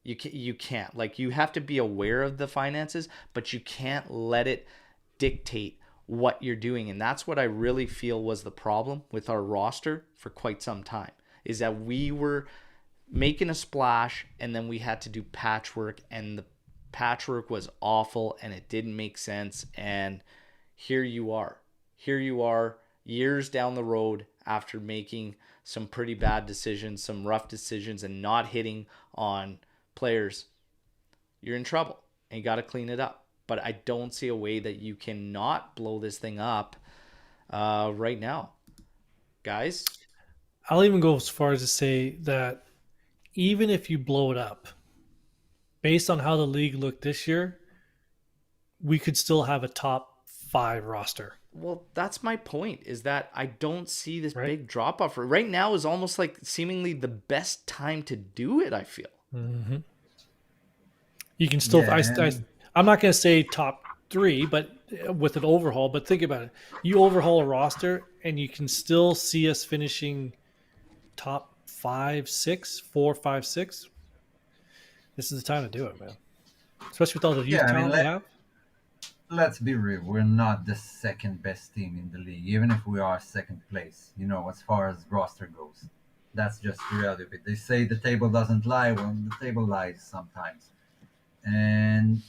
D: You can't. Like, you have to be aware of the finances, but you can't let it dictate what you're doing. And that's what I really feel was the problem with our roster for quite some time, is that we were making a splash and then we had to do patchwork, and the patchwork was awful and it didn't make sense. And here you are years down the road after making some pretty bad decisions, some rough decisions, and not hitting on players. You're in trouble and you got to clean it up. But I don't see a way that you cannot blow this thing up right now. Guys?
A: I'll even go as far as to say that even if you blow it up, based on how the league looked this year, we could still have a top 5 roster.
D: Well, that's my point, is that I don't see this big drop off. Right now is almost like seemingly the best time to do it, I feel.
A: Mm-hmm. You can still, I'm not going to say top 3, but with an overhaul, but think about it. You overhaul a roster and you can still see us finishing top 5, 6, 4, 5, 6. This is the time to do it, man. Especially with all the youth talent we have.
E: Let's be real. We're not the second best team in the league, even if we are second place, as far as roster goes. That's just the reality of it. They say the table doesn't lie. Well, the table lies sometimes. And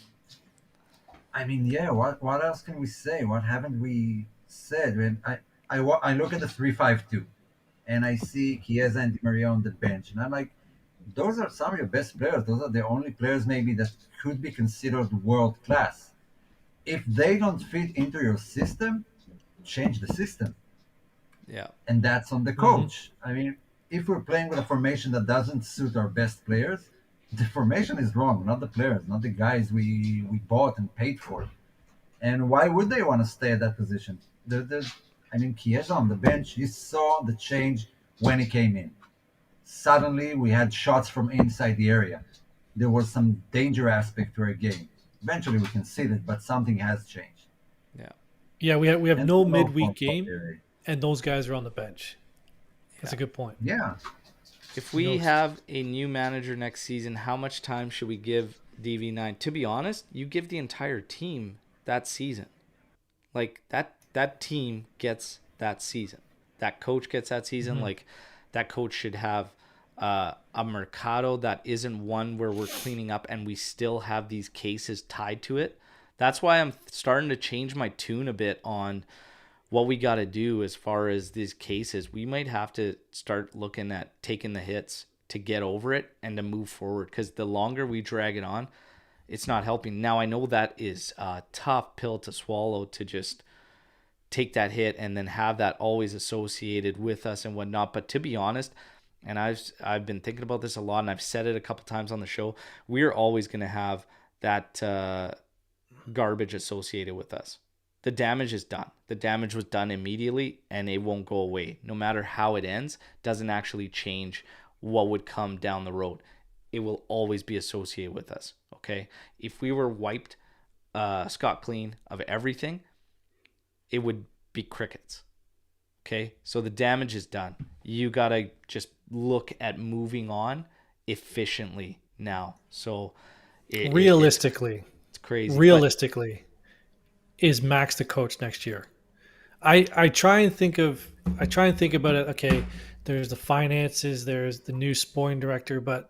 E: I mean, what else can we say? What haven't we said? When I look at the 3-5-2 and I see Chiesa and Di Maria on the bench, and I'm like, those are some of your best players. Those are the only players maybe that could be considered world class. If they don't fit into your system, change the system.
D: Yeah.
E: And that's on the coach. I mean, if we're playing with a formation that doesn't suit our best players, the formation is wrong, not the players, not the guys we bought and paid for. And why would they want to stay at that position? Chiesa on the bench, you saw the change when he came in. Suddenly, we had shots from inside the area. There was some danger aspect to our game. Eventually, we conceded, but something has changed.
A: Yeah, we have no midweek game, and those guys are on the bench. That's a good point.
E: Yeah.
D: If we have a new manager next season, how much time should we give DV9? To be honest, you give the entire team that season. Like, that team gets that season. That coach gets that season. Like, that coach should have a mercado that isn't one where we're cleaning up and we still have these cases tied to it. That's why I'm starting to change my tune a bit on what we got to do as far as these cases. We might have to start looking at taking the hits to get over it and to move forward, because the longer we drag it on, it's not helping. Now, I know that is a tough pill to swallow, to just take that hit and then have that always associated with us and whatnot. But to be honest, and I've been thinking about this a lot, and I've said it a couple times on the show, we're always going to have that garbage associated with us. The damage is done. The damage was done immediately, and it won't go away. No matter how it ends, doesn't actually change what would come down the road. it will always be associated with us. Okay, if we were wiped scot clean of everything, it would be crickets. Okay, so the damage is done. You gotta just look at moving on efficiently now. So
A: Realistically,
D: it's crazy.
A: realistically, is Max the coach next year? I try and think about it. Okay, there's the finances, there's the new sporting director, but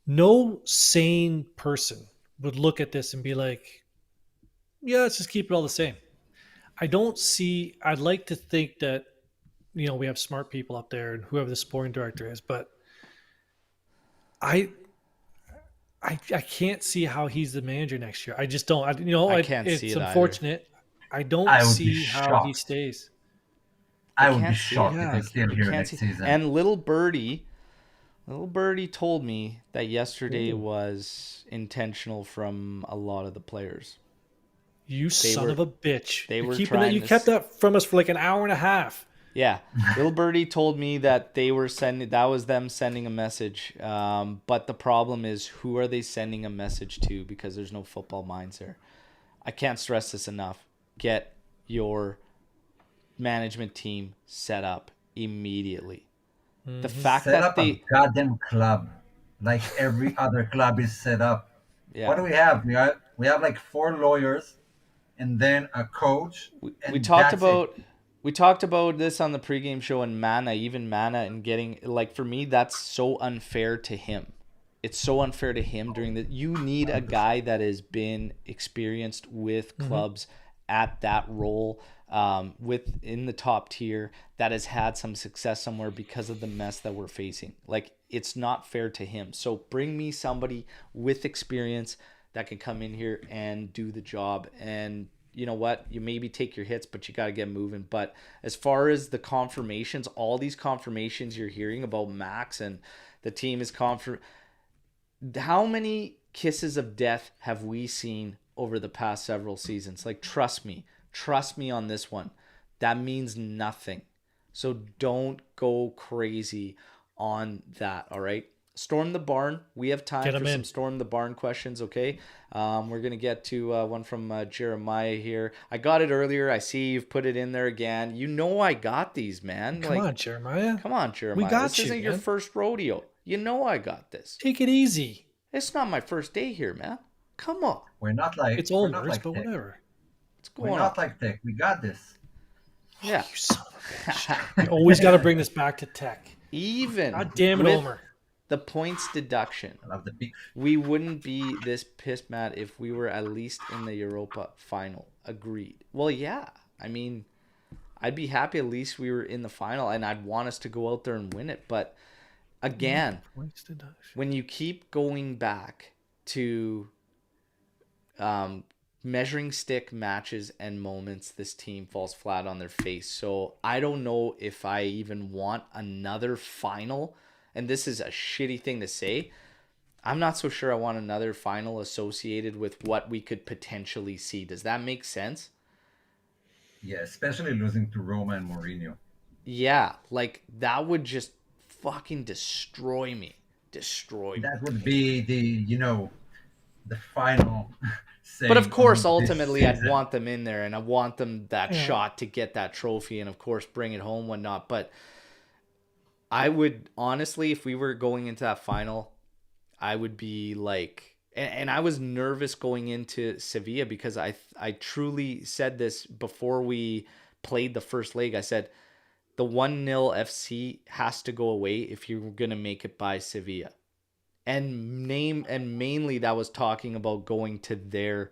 A: no sane person would look at this and be like, yeah, let's just keep it all the same. I don't see. I'd like to think that we have smart people up there and whoever the sporting director is, but I I can't see how he's the manager next year. I just don't.
D: I can't see
A: it's
D: it either.
A: unfortunate. I don't
E: I would be
A: see how he
E: shocked.
A: stays.
D: I
E: I would be
D: can't see it.
E: shocked if
A: Yeah,
E: he's still
D: You
E: here
D: can't
E: next
D: see.
E: season.
D: And little birdie told me that yesterday was intentional from a lot of the players.
A: You son
D: were-
A: of a bitch!
D: they
A: You're
D: were
A: keeping that.
D: trying
A: You
D: to
A: kept that from us for like an hour and a half.
D: Yeah, little birdie told me that they were sending. That was them sending a message. But the problem is, who are they sending a message to? Because there's no football minds there. I can't stress this enough. Get your management team set up immediately. The fact
E: Set
D: that
E: up a goddamn club, like every other club is set up. What do
D: yeah,
E: we have? We have like 4 lawyers, and then a coach,
D: we
E: and
D: talked
E: that's it.
D: about this on the pregame show, and Mana and getting, like, for me, that's so unfair to him. It's so unfair to him during the. You need a guy that has been experienced with clubs at that role, within the top tier, that has had some success somewhere because of the mess that we're facing. Like, it's not fair to him. So bring me somebody with experience that can come in here and do the job. And you know what? You maybe take your hits, but you got to get moving. But as far as the confirmations, all these confirmations you're hearing about Max and the team is how many kisses of death have we seen over the past several seasons? Like, trust me on this one. That means nothing. So don't go crazy on that. All right. Storm the Barn. We have time
A: Get
D: for
A: 'em
D: some
A: in.
D: Storm the Barn questions. Okay. We're going to get to one from Jeremiah here. I got it earlier. I see you've put it in there again. You know, I got these, man.
A: Come on, Jeremiah.
D: Come on, Jeremiah.
A: got
D: This
A: you,
D: isn't your
A: man.
D: first rodeo. You know, I got this.
A: Take it easy.
D: It's not my first day here, man. Come on.
E: We're not like
A: It's
E: we're not
A: Omer's,
E: like
A: but
E: Tech.
A: whatever.
D: What's
E: We're
D: going on?
E: not like Tech. We got this.
D: Yeah.
A: You son of a bitch. You always got to bring this back to Tech.
D: Even
A: God damn it,
D: with
A: Omer.
D: the points deduction,
E: I love the beef.
D: we wouldn't be this pissed mad if we were at least in the Europa final. Agreed. Well, yeah. I mean, I'd be happy at least we were in the final, and I'd want us to go out there and win it. But again,
A: Points deduction.
D: when you keep going back to measuring stick matches and moments, this team falls flat on their face. So I don't know if I even want another final. And this is a shitty thing to say. I'm not so sure I want another final associated with what we could potentially see. Does that make sense?
E: Yeah, especially losing to Roma and Mourinho.
D: Yeah, like that would just fucking destroy me. Destroy me.
E: That would be the final.
D: But of course,
E: saying of this
D: ultimately, I'd
E: season.
D: want them in there, and I want them that
A: Yeah.
D: shot to get that trophy, and of course, bring it home, whatnot. But I would honestly, if we were going into that final, I would be like, and I was nervous going into Sevilla because I truly said this before we played the first leg. I said the 1-0 FC has to go away if you're gonna make it by Sevilla. And mainly that was talking about going to their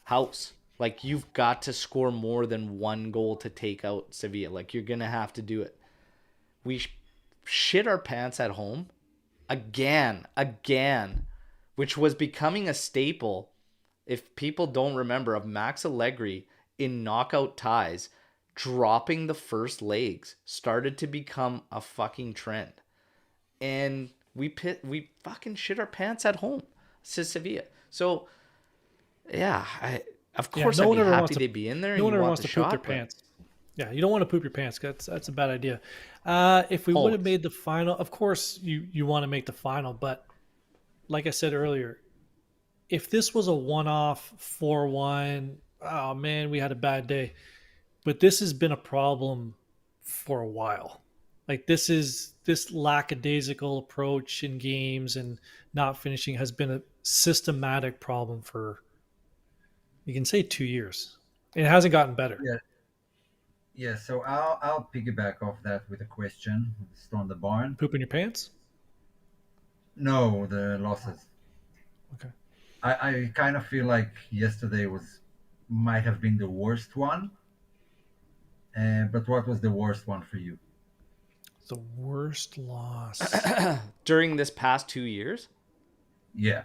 D: house. Like, you've got to score more than one goal to take out Sevilla. Like, you're gonna have to do it. We shit our pants at home again, which was becoming a staple, if people don't remember, of Max Allegri in knockout ties. Dropping the first legs started to become a fucking trend. And we fucking shit our pants at home to Sevilla. So yeah, of course
A: no
D: I'd
A: one
D: be
A: ever
D: happy
A: wants to-
D: they'd be in there.
A: No
D: And
A: one
D: you
A: ever
D: want
A: wants
D: the
A: to poop
D: shot,
A: their
D: but
A: pants. Yeah, you don't want to poop your pants. That's a bad idea. If we would have
D: Always.
A: made the final, of course you want to make the final, but like I said earlier, if this was a one-off 4-1, oh man, we had a bad day. But this has been a problem for a while. Like this lackadaisical approach in games and not finishing has been a systematic problem for, you can say, 2 years. It hasn't gotten better.
E: Yeah, yeah. So I'll piggyback off that with a question. Storm the barn.
A: Poop in your pants?
E: No, the losses.
A: Okay.
E: I kind of feel like yesterday was might have been the worst one. But what was the worst one for you?
A: The worst loss.
D: During this past 2 years.
E: Yeah,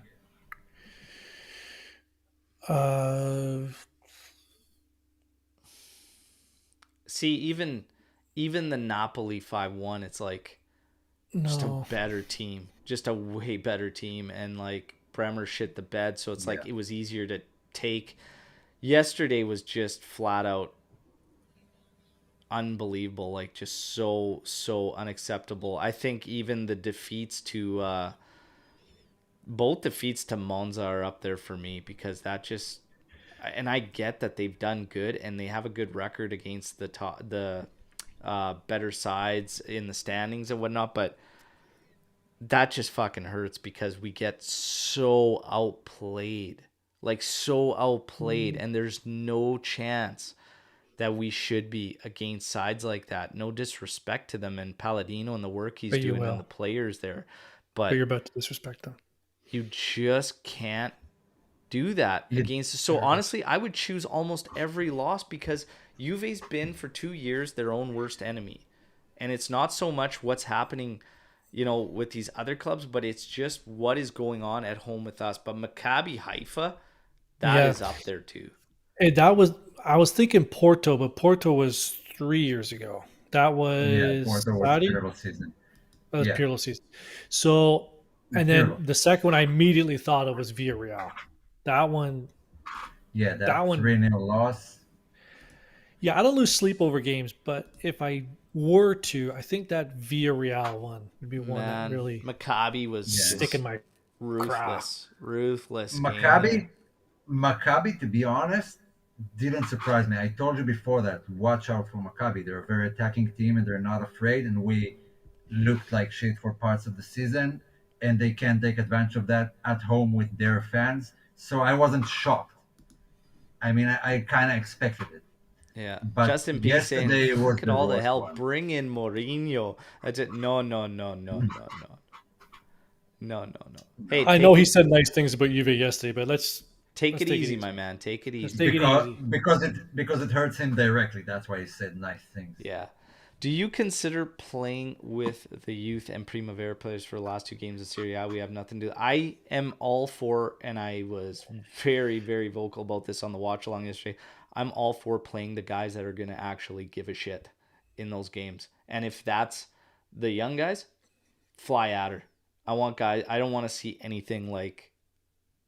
A: Uh,
D: See, even the Napoli 5-1, it's like just a
A: no.
D: better team, just a way better team, and like Bremer shit the bed, so it's
E: yeah.
D: like it was easier to take. Yesterday was just flat out unbelievable, like just so unacceptable. I think even the defeats to both defeats to Monza are up there for me because that just, and I get that they've done good and they have a good record against the better sides in the standings and whatnot, but that just fucking hurts because we get so outplayed, like so outplayed, and there's no chance that we should be against sides like that. No disrespect to them and Palladino and the work he's
A: But you
D: doing and the
A: will.
D: players there,
A: But you're
D: but
A: about to disrespect them.
D: you just can't do that
E: It,
D: against. So honestly, I would choose almost every loss because Juve's been for 2 years their own worst enemy, and it's not so much what's happening, with these other clubs, but it's just what is going on at home with us. But Maccabi Haifa, that
A: Yeah.
D: is up there too.
A: That was, I was thinking Porto, but Porto was 3 years ago. That
E: yeah,
A: was
E: Porto was
A: Saudi.
E: Pirlo season.
A: That was
E: Yeah,
A: Pirlo season. So, and then
E: Pirlo.
A: the second one I immediately thought of was Villarreal. That one,
E: Yeah,
A: that
E: that
A: one.
E: 3-0 loss.
A: Yeah, I don't lose sleep over games, but if I were to, I think that Villarreal one would be one that
D: Man,
A: really
D: Maccabi was
E: Yeah,
A: stick in
D: just
A: my crap.
D: ruthless game
E: Maccabi.
D: there.
E: Maccabi, to be honest, didn't surprise me. I told you before that watch out for Maccabi. They're a very attacking team and they're not afraid. And we looked like shit for parts of the season, and they can take advantage of that at home with their fans. So I wasn't shocked. I mean, I kind of expected it.
D: Yeah,
E: But
D: Justin P saying,
E: yesterday was
D: "Look at
E: the
D: all the
E: worst
D: hell!
E: one.
D: Bring in Mourinho." That's it. No, no, no, no, no, no, no, no, no. Hey,
E: No,
A: I know he said nice things about Juve yesterday, but
D: take
A: let's
D: it
A: take it
D: easy,
A: easy.
D: my man. Take it
A: Let's
D: easy.
A: take it
E: because
A: easy.
E: because it hurts him directly. That's why he said nice things.
D: Yeah. Do you consider playing with the youth and Primavera players for the last two games of Serie A? We have nothing to do. I am all for, and I was very, very vocal about this on the watch along yesterday. I'm all for playing the guys that are going to actually give a shit in those games. And if that's the young guys, fly at her. I want guys, I don't want to see anything like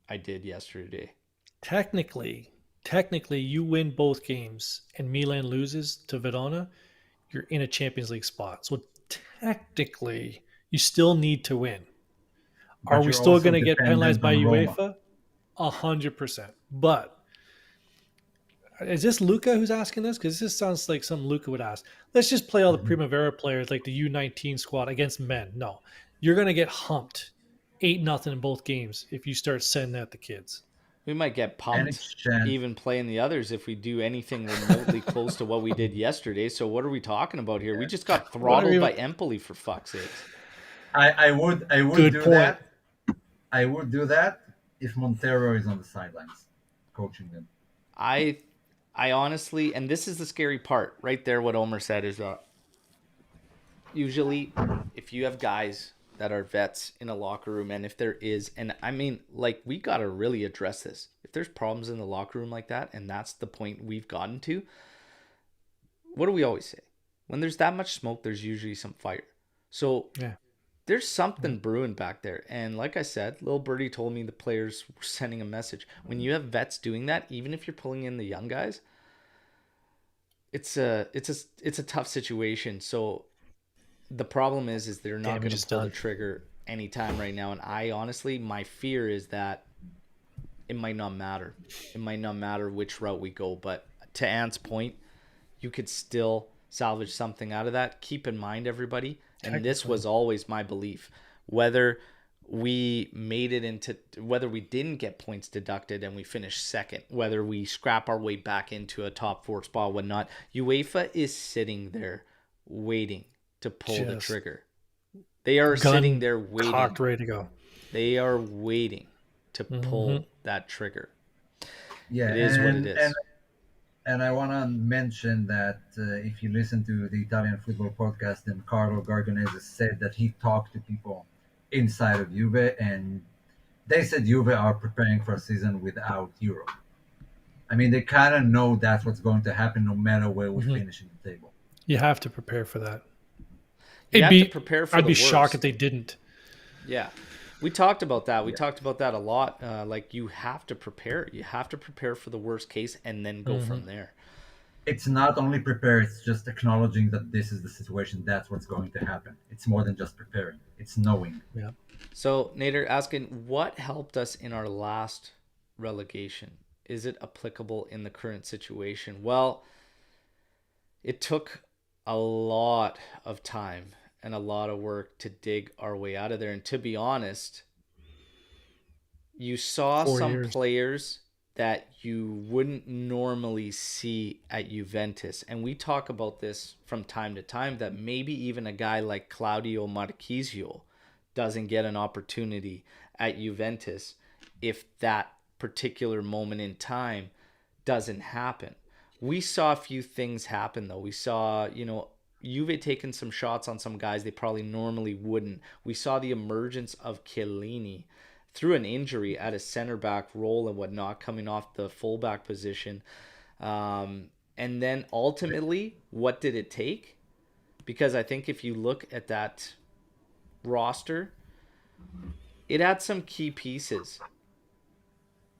D: I did yesterday.
A: Technically, technically, you win both games and Milan loses to Verona, you're in a Champions League spot. So technically, you still need to win. Are
E: But
A: we
E: you're
A: still
E: also
A: going to get penalized
E: dependent
A: by
E: on Roma.
A: UEFA? 100%. But is this Luca who's asking this? Because this sounds like something Luca would ask. Let's just play all the
E: Mhm.
A: Primavera players like the U19 squad against men. No, you're going to get humped 8-0 in both games if you start sending out the kids.
D: We might get
E: Any
D: pumped
E: chance?
D: even playing the others if we do anything remotely close to what we did yesterday. So what are we talking about here? We just got
A: What are
D: throttled by
A: you?
D: Empoli for fuck's sakes.
E: I would
A: Good
E: do
A: point.
E: that. I would do that if Montero is on the sidelines coaching them.
D: I I honestly, and this is the scary part right there, what Omer said is usually if you have guys that are vets in a locker room, and if there is, and I mean, like, we got to really address this. If there's problems in the locker room like that, and that's the point we've gotten to, what do we always say? When there's that much smoke, there's usually some fire. So
A: Yeah.
D: there's something brewing back there. And like I said, Lil Birdie told me the players were sending a message. When you have vets doing that, even if you're pulling in the young guys, it's a tough situation. So the problem is they're not
A: Damage
D: going
A: is
D: to pull the
A: done.
D: trigger anytime right now. And I honestly, my fear is that it might not matter. It might not matter which route we go. But to Ant's point, you could still salvage something out of that. Keep in mind, everybody, and this was always my belief, whether we made it into, whether we didn't get points deducted and we finished second, whether we scrap our way back into a top 4 spot, whatnot, UEFA is sitting there waiting to pull the trigger. They are sitting there waiting.
A: Cocked, ready to go.
D: They are waiting to pull that trigger.
E: Yeah,
D: it is what it is.
E: And I want to mention that if you listen to the Italian football podcast, then Carlo Garganese said that he talked to people inside of Juve, and they said Juve are preparing for a season without Euro. I mean, they kind of know that's what's going to happen no matter where we finish in the table.
A: You have to prepare for that.
D: You have to prepare for
A: I'd
D: the
A: be
D: worst.
A: shocked if they didn't.
D: Yeah. We talked about that. We talked about that a lot. Like, you have to prepare. You have to prepare for the worst case and then go from there.
E: It's not only prepare, it's just acknowledging that this is the situation. That's what's going to happen. It's more than just preparing. It's knowing.
A: Yeah.
D: So, Nader asking, what helped us in our last relegation? Is it applicable in the current situation? Well, it took a lot of time and a lot of work to dig our way out of there. And to be honest, you saw some players that you wouldn't normally see at Juventus. And we talk about this from time to time, that maybe even a guy like Claudio Marchisio doesn't get an opportunity at Juventus if that particular moment in time doesn't happen. We saw a few things happen, though. We saw, Juve taking some shots on some guys they probably normally wouldn't. We saw the emergence of Chiellini through an injury at a center back role and whatnot, coming off the fullback position. And then ultimately, what did it take? Because I think if you look at that roster, it had some key pieces.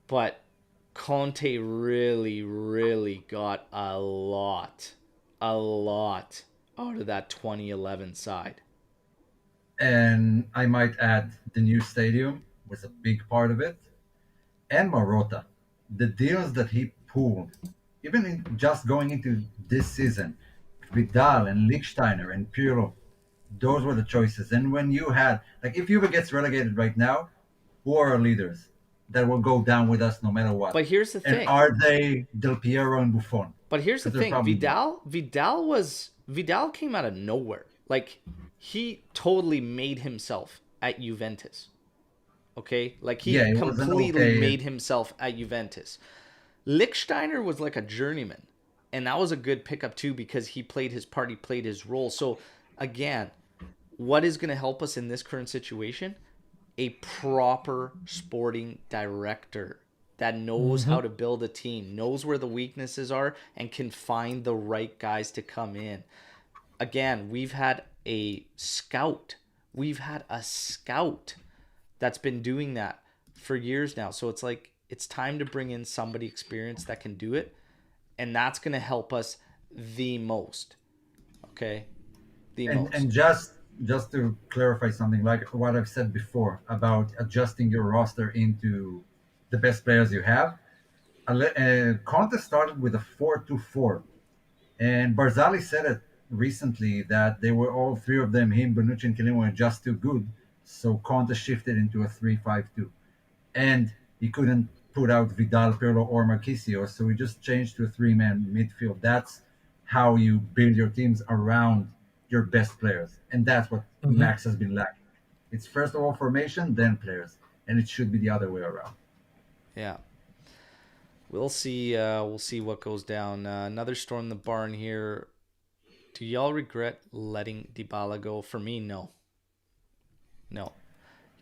D: But Conte really, really got a lot out of that 2011 side.
E: And I might add, the new stadium was a big part of it. And Marotta, the deals that he pulled, even in just going into this season, Vidal and Lichtsteiner and Pirlo, those were the choices. And when you had, like, if Juve gets relegated right now, who are our leaders that will go down with us no matter what?
D: But here's the thing.
E: And are they Del Piero and Buffon?
D: But here's the thing. Vidal came out of nowhere. Like, he totally made himself at Juventus. Okay? Like, he completely made himself at Juventus. Lichtsteiner was like a journeyman. And that was a good pickup too, because he played his part, he played his role. So, again, what is going to help us in this current situation? A proper sporting director that knows how to build a team, knows where the weaknesses are, and can find the right guys to come in. Again, we've had a scout. We've had a scout that's been doing that for years now. So it's like, it's time to bring in somebody experienced that can do it. And that's going to help us the most. Okay? Most.
E: And just to clarify something, like what I've said before about adjusting your roster into the best players you have, Conte started with a 4-2-4. And Barzali said it recently that they were all three of them, him, Bonucci, and Chiellini, were just too good. So Conte shifted into a 3-5-2. And he couldn't put out Vidal, Pirlo, or Marchisio, so he just changed to a three-man midfield. That's how you build your teams around your best players. And that's what Max has been lacking. It's first of all formation, then players. And it should be the other way around.
D: Yeah. We'll see what goes down. Another storm in the barn here. Do y'all regret letting Dybala go? For me, no. You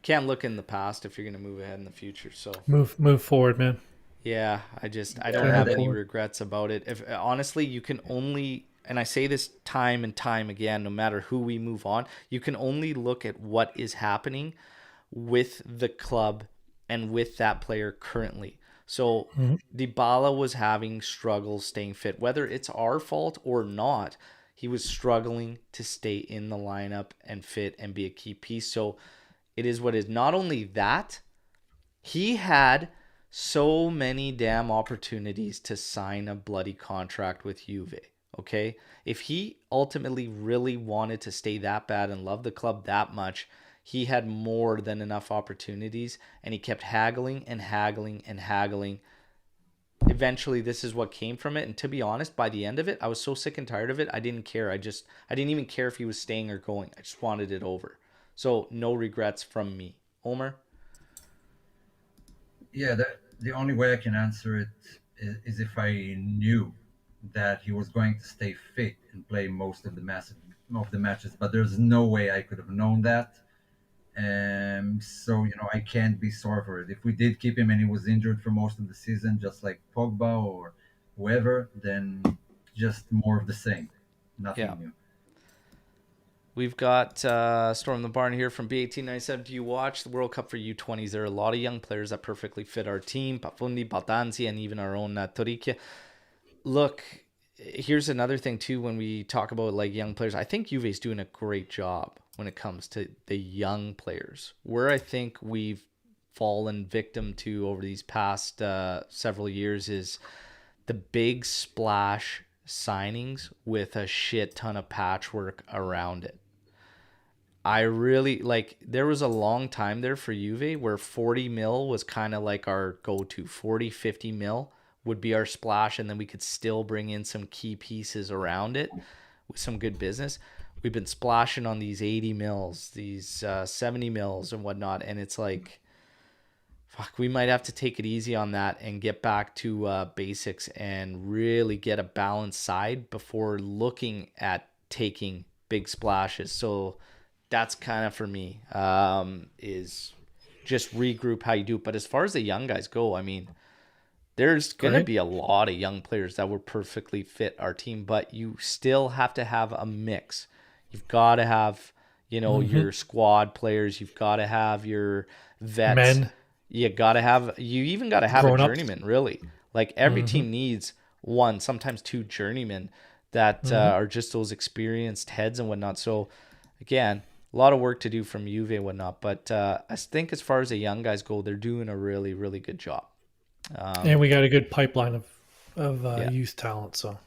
D: can't look in the past if you're going to move ahead in the future. So
A: move forward, man.
D: Yeah, I don't have any regrets about it. If honestly, you can only, and I say this time and time again, no matter who we move on, you can only look at what is happening with the club and with that player currently. So Dybala was having struggles staying fit, whether it's our fault or not. He was struggling to stay in the lineup and fit and be a key piece. So It is what it is. Not only that, he had so many damn opportunities to sign a bloody contract with Juve. Okay? If he ultimately really wanted to stay that bad and love the club that much, he had more than enough opportunities, and he kept haggling and haggling and haggling. Eventually, this is what came from it. And to be honest, by the end of it, I was so sick and tired of it, I didn't care. I didn't even care if he was staying or going. I just wanted it over. So no regrets from me. Omer?
E: Yeah, the only way I can answer it is if I knew that he was going to stay fit and play most of the matches. But there's no way I could have known that. So I can't be sorry for it. If we did keep him and he was injured for most of the season, just like Pogba or whoever, then just more of the same, nothing
D: Yeah.
E: new.
D: We've got Storm the Barn here from B1897. Do you watch the World Cup for U20s? There are a lot of young players that perfectly fit our team. Pafundi, Baldanzi, and even our own Toricchia. Look, here's another thing, too, when we talk about like young players. I think Juve's doing a great job when it comes to the young players. Where I think we've fallen victim to over these past several years is the big splash signings with a shit ton of patchwork around it. I really like, there was a long time there for Juve where 40 mil was kind of like our go-to. 40, 50 mil would be our splash, and then we could still bring in some key pieces around it with some good business. We've been splashing on these 80 mils, these 70 mils and whatnot, and it's like, fuck, we might have to take it easy on that and get back to basics and really get a balanced side before looking at taking big splashes. So that's kind of for me, is just regroup how you do it. But as far as the young guys go, I mean, there's going to be a lot of young players that would perfectly fit our team, but you still have to have a mix. You've got to have, your squad players. You've got to have your vets.
A: Men.
D: You even got to have a journeyman, really. Like every team needs one, sometimes two journeymen that are just those experienced heads and whatnot. So again, a lot of work to do from Juve and whatnot. But I think as far as the young guys go, they're doing a really, really good job.
A: And we got a good pipeline of youth talent. So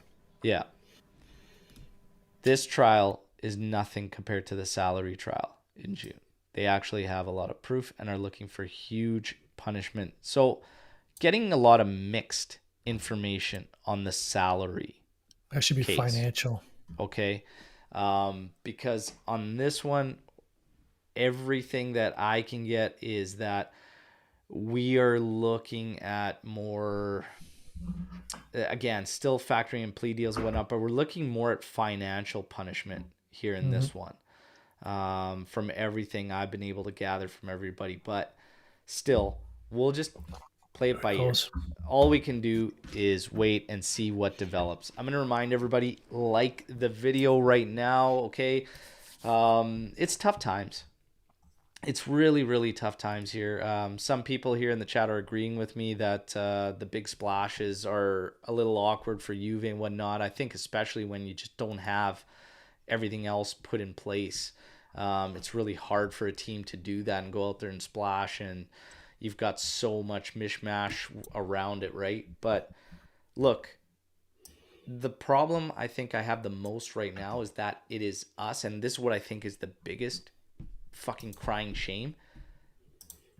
D: yeah, this trial is nothing compared to the salary trial in June. They actually have a lot of proof and are looking for huge punishment. So getting a lot of mixed information on the salary.
A: That should be
D: case.
A: Financial.
D: Okay. Because on this one, everything that I can get is that we are looking at more, again, still factoring in plea deals and whatnot, but we're looking more at financial punishment here in this one. From everything I've been able to gather from everybody, but still, we'll just play it by ear. All we can do is wait and see what develops. I'm going to remind everybody, like the video right now, okay? It's tough times. It's really, really tough times here. Some people here in the chat are agreeing with me that the big splashes are a little awkward for Juve and whatnot. I think especially when you just don't have everything else put in place. It's really hard for a team to do that and go out there and splash, and you've got so much mishmash around it, right? But look, the problem I think I have the most right now is that it is us, and this is what I think is the biggest fucking crying shame,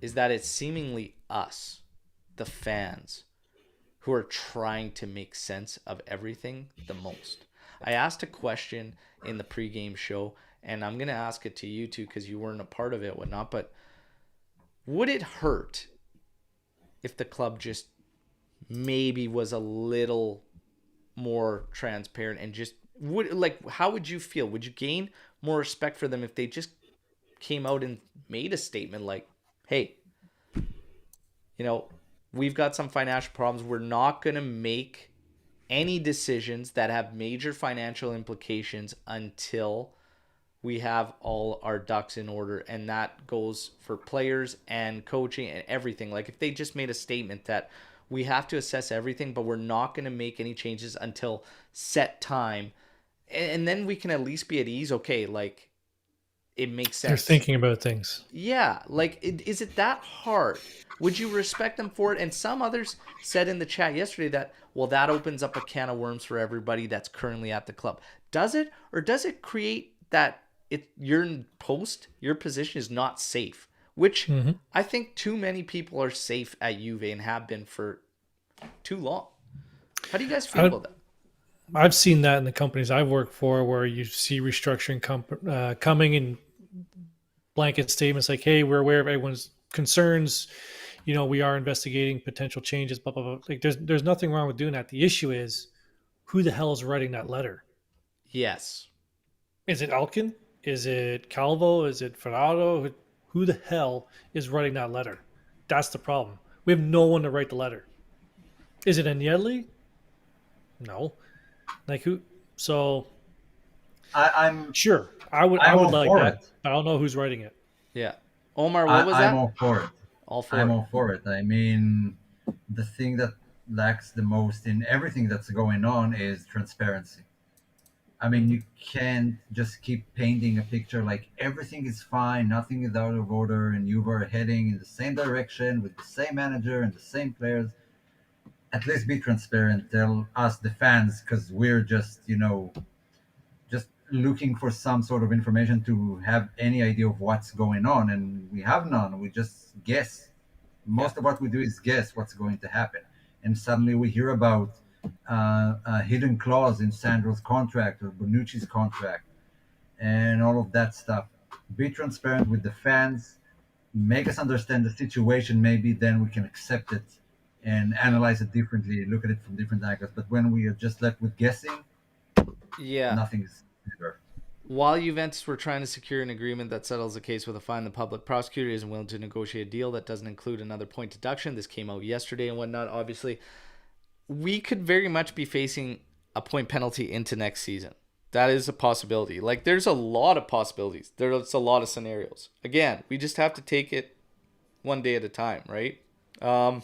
D: is that it's seemingly us, the fans, who are trying to make sense of everything the most. I asked a question in the pregame show, and I'm going to ask it to you too because you weren't a part of it, whatnot, but would it hurt if the club just maybe was a little more transparent and just how would you feel? Would you gain more respect for them if they just came out and made a statement like, hey, we've got some financial problems. We're not going to make any decisions that have major financial implications until we have all our ducks in order. And that goes for players and coaching and everything. Like if they just made a statement that we have to assess everything, but we're not going to make any changes until set time. And then we can at least be at ease. Okay, like it makes
A: They're
D: sense.
A: thinking about things.
D: Yeah, like is it that hard? Would you respect them for it? And some others said in the chat yesterday that, well, that opens up a can of worms for everybody that's currently at the club. Does it, or does it create that your position is not safe? Which
A: Hmm.
D: I think too many people are safe at Juve and have been for too long. How do you guys feel
A: I,
D: about that?
A: I've seen that in the companies I've worked for, where you see restructuring coming in blanket statements like, "Hey, we're aware of everyone's concerns. We are investigating potential changes." Blah blah blah. Like, there's nothing wrong with doing that. The issue is, who the hell is writing that letter?
D: Yes.
A: Is it Elkin? Is it Calvo? Is it Ferraro? Who the hell is writing that letter? That's the problem. We have no one to write the letter. Is it Agnelli? No. Like who? So
E: I'm
A: sure, I
E: I'm
A: would
E: all
A: like
E: for
A: that,
E: it.
A: but I don't know who's writing it.
D: Yeah. Omar, what was
E: I'm
D: that?
E: all for it.
D: All for
E: I'm
D: it.
E: all for it. I mean, the thing that lacks the most in everything that's going on is transparency. I mean,
D: Mm-hmm.
E: you can't just keep painting a picture like everything is fine, nothing is out of order, and you were heading in the same direction with the same manager and the same players. At least be transparent. Tell us, the fans, because we're just looking for some sort of information to have any idea of what's going on, and we have none. We just guess.
D: Yeah.
E: Most of what we do is guess what's going to happen, and suddenly we hear about a hidden clause in Sandro's contract or Bonucci's contract and all of that stuff. Be transparent with the fans, make us understand the situation. Maybe then we can accept it and
D: Yeah.
E: analyze it differently, look at it from different angles. But when we are just left with guessing,
D: Yeah.
E: nothing is better.
D: While Juventus were trying to secure an agreement that settles the case with a fine, the public prosecutor isn't willing to negotiate a deal that doesn't include another point deduction. This came out yesterday and whatnot. Obviously, we could very much be facing a point penalty into next season. That is a possibility. Like, there's a lot of possibilities. There's a lot of scenarios. Again, we just have to take it one day at a time, right? Want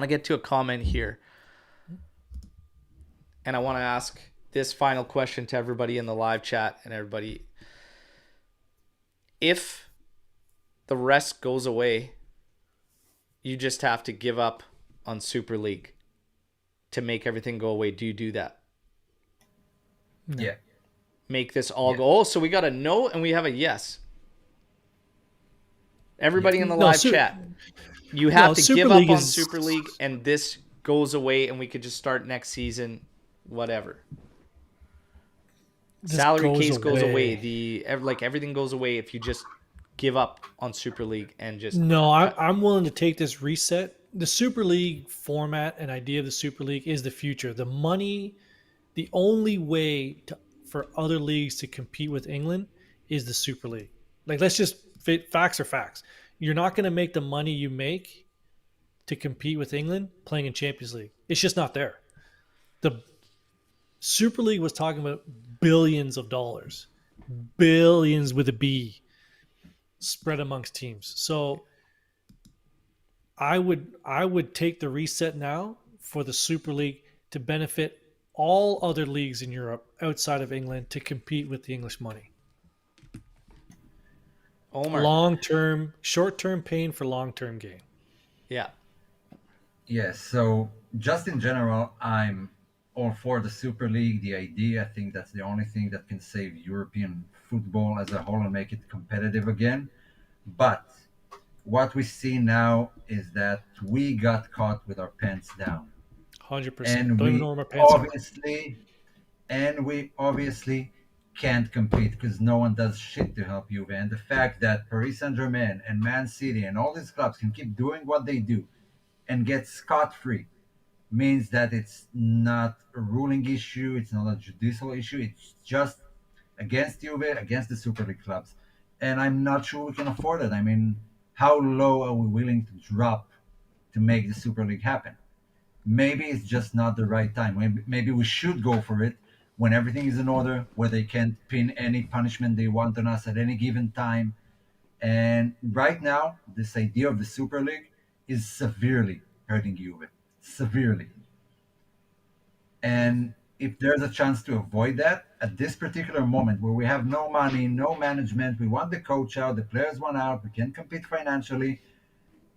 D: to get to a comment here, and I want to ask this final question to everybody in the live chat and everybody. If the rest goes away, you just have to give up on Super League to make everything go away. Do you do that?
A: No.
E: Yeah.
D: Make this all
E: Yeah.
D: go. Oh, so we got a no and we have a yes. Everybody in the
A: No,
D: live chat, you have
A: no.
D: to
A: Super
D: give up
A: League
D: on
A: is
D: Super League and this goes away and we could just start next season, whatever.
A: this
D: Salary
A: goes
D: case goes away.
A: away.
D: Like everything goes away if you just give up on Super League and just
A: No,
D: cut.
A: I'm willing to take this reset. The Super League format and idea of the Super League is the future. The money, the only way for other leagues to compete with England is the Super League. Like, let's just facts are facts. You're not going to make the money you make to compete with England playing in Champions League. It's just not there. The Super League was talking about billions of dollars, billions with a B, spread amongst teams. So I would take the reset now for the Super League to benefit all other leagues in Europe outside of England to compete with the English money.
D: Omer.
A: Long term, short term pain for long term gain.
D: Yeah.
E: Yes. So just in general, I'm all for the Super League. The idea, I think that's the only thing that can save European football as a whole and make it competitive again. But what we see now is that we got caught with our pants down,
A: 100%.
E: and
A: Don't even know
E: we
A: where my pants are.
E: obviously we obviously can't compete because no one does shit to help Juve. And the fact that Paris Saint Germain and Man City and all these clubs can keep doing what they do and get scot free means that it's not a ruling issue, it's not a judicial issue, it's just against Juve, against the Super League clubs. And I'm not sure we can afford it. I mean, how low are we willing to drop to make the Super League happen? Maybe it's just not the right time. Maybe we should go for it when everything is in order, where they can't pin any punishment they want on us at any given time. And right now, this idea of the Super League is severely hurting Juve. Severely. And if there's a chance to avoid that at this particular moment where we have no money, no management, we want the coach out, the players want out, we can't compete financially,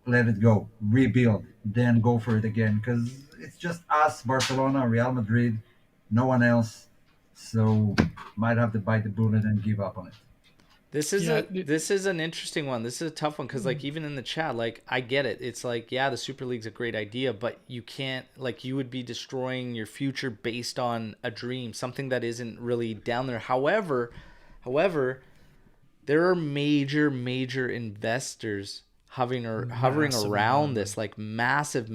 E: let it go, rebuild, then go for it again. Because it's just us, Barcelona, Real Madrid, no one else. So might have to bite the bullet and give up on it.
A: Yeah,
D: This is an interesting one. This is a tough one because like even in the chat, like I get it. It's like yeah, the Super League's a great idea, but you can't like you would be destroying your future based on a dream, something that isn't really down there. However, there are major investors hovering
A: massive amount
D: around
A: of money.
D: this, like massive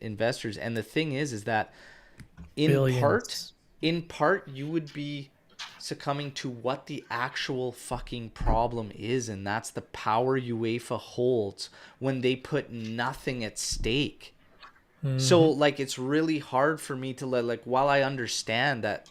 D: investors. And the thing is that in part,
A: Billions.
D: you would be succumbing to what the actual fucking problem is, and that's the power UEFA holds when they put nothing at stake. So like it's really hard for me to let like while I understand that,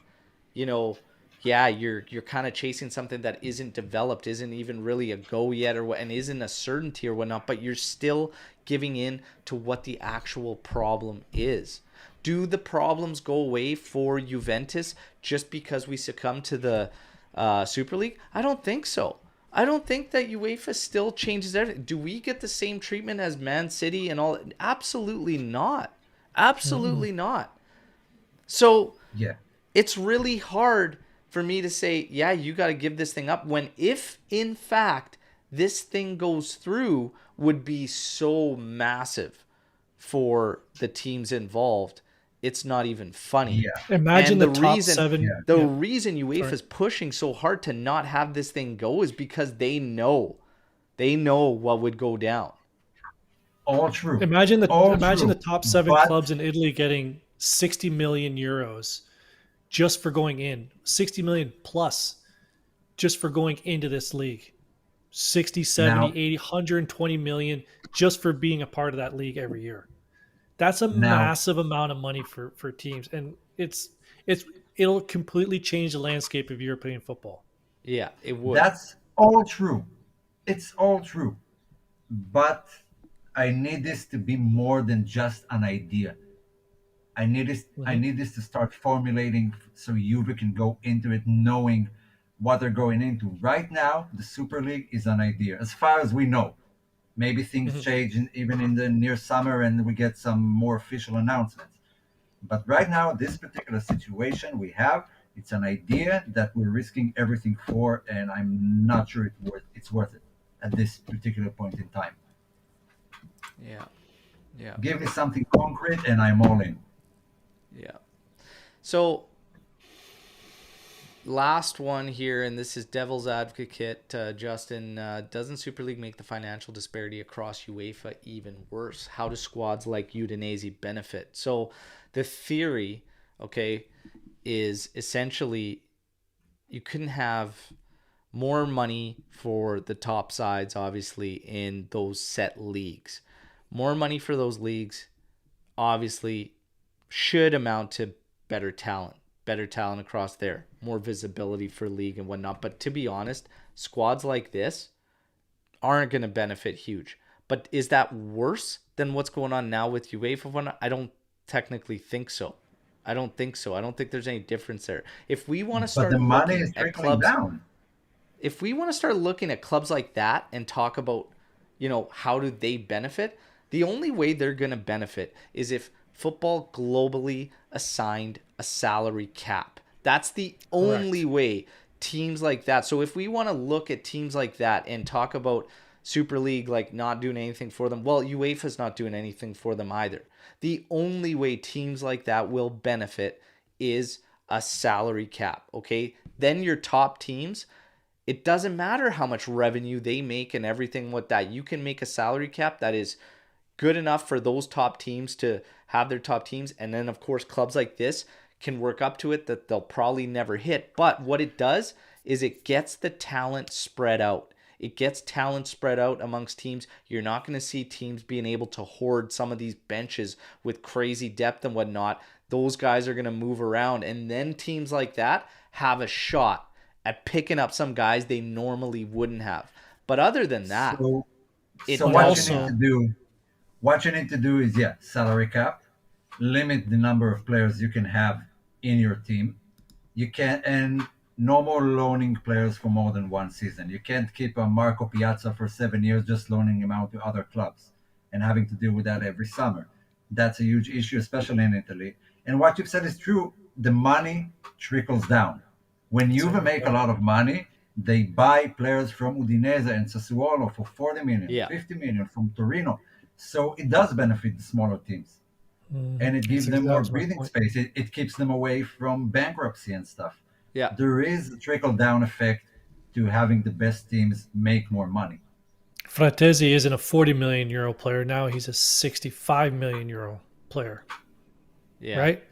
D: you know, yeah, you're kind of chasing something that isn't developed, isn't even really a go yet or what and isn't a certainty or whatnot, but you're still giving in to what the actual problem is. Do the problems go away for Juventus just because we succumb to the Super League? I don't think so. I don't think that UEFA still changes everything. Do we get the same treatment as Man City and all? Absolutely not. Absolutely not. So
E: Yeah.
D: it's really hard for me to say, yeah, you got to give this thing up when if in fact this thing goes through would be so massive for the teams involved. It's not even funny.
E: Yeah.
A: Imagine
D: And
A: the top
E: Yeah.
A: seven.
D: the
A: Yeah,
D: reason UEFA
A: sorry.
D: is pushing so hard to not have this thing go is because they know what would go down.
E: All true.
A: Imagine
E: All
A: the
E: true.
A: top seven
E: But
A: clubs in Italy getting 60 million euros just for going in. 60 million plus just for going into this league. 60, 70,
E: now
A: 80, 120 million just for being a part of that league every year. That's a
E: now
A: massive amount of money for teams, and it'll completely change the landscape of European football.
D: Yeah, it would.
E: that's all true. It's all true. But I need this to be more than just an idea. I
A: Hmm.
E: need this to start formulating so Juve can go into it knowing what they're going into. Right now, the Super League is an idea, as far as we know. Maybe things
A: Hmm.
E: change even in the near summer and we get some more official announcements. But right now, this particular situation we have, it's an idea that we're risking everything for, and I'm not sure it's worth it at this particular point in time.
D: Yeah. Yeah.
E: Give me something concrete, and I'm all in.
D: Yeah. So last one here, and this is Devil's Advocate. Justin, doesn't Super League make the financial disparity across UEFA even worse? How do squads like Udinese benefit? So the theory, okay, is essentially you couldn't have more money for the top sides, obviously, in those set leagues. More money for those leagues, obviously, should amount to better talent across there, more visibility for league and whatnot. But to be honest, squads like this aren't going to benefit huge. But is that worse than what's going on now with UEFA? I don't technically think so. I don't think so. I don't think there's any difference there. If we want to
E: But
D: start
E: the money
D: looking
E: is
D: at
E: trickling
D: clubs,
E: down.
D: if we want to start looking at clubs like that and talk about, how do they benefit? The only way they're going to benefit is if football globally assigned a salary cap. That's the only
A: Correct.
D: way teams like that. So if we want to look at teams like that and talk about Super League like not doing anything for them, well, UEFA's not doing anything for them either. The only way teams like that will benefit is a salary cap, okay? Then your top teams, it doesn't matter how much revenue they make and everything with that. You can make a salary cap that is good enough for those top teams to have their top teams. And then, of course, clubs like this can work up to it that they'll probably never hit. But what it does is it gets the talent spread out. It gets talent spread out amongst teams. You're not going to see teams being able to hoard some of these benches with crazy depth and whatnot. Those guys are going to move around. And then teams like that have a shot at picking up some guys they normally wouldn't have. But other than that,
E: So,
D: it
E: so
A: But
E: what you need
A: also,
E: to do, what you need to do is, yeah, salary cap, limit the number of players you can have in your team. You can't, and no more loaning players for more than one season. You can't keep a Marco Piazza for 7 years just loaning him out to other clubs and having to deal with that every summer. That's a huge issue, especially in Italy. And what you've said is true. The money trickles down. When Juve make a lot of money, they buy players from Udinese and Sassuolo for 40 million,
D: Yeah.
E: 50 million from Torino. So it does benefit the smaller teams, and it
A: That's
E: gives them more
A: exactly my
E: breathing
A: point.
E: space. It keeps them away from bankruptcy and stuff.
D: Yeah.
E: There is a trickle down effect to having the best teams make more money.
A: Fratesi isn't a 40 million euro player now; he's a 65 million euro player.
D: Yeah.
A: Right?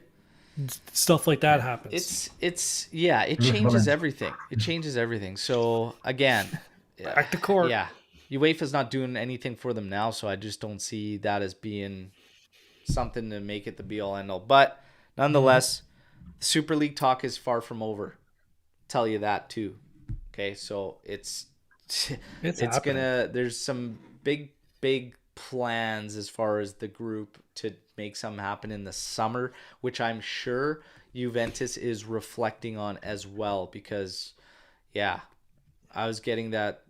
A: Stuff like that happens.
D: It changes everything. It changes everything. So again,
A: Back to court.
D: yeah, UEFA's not doing anything for them now, so I just don't see that as being something to make it the be all end all. But nonetheless, Super League talk is far from over. Tell you that too. Okay, so it's
A: happening.
D: there's some big plans as far as the group to make something happen in the summer, which I'm sure Juventus is reflecting on as well, because yeah, I was getting that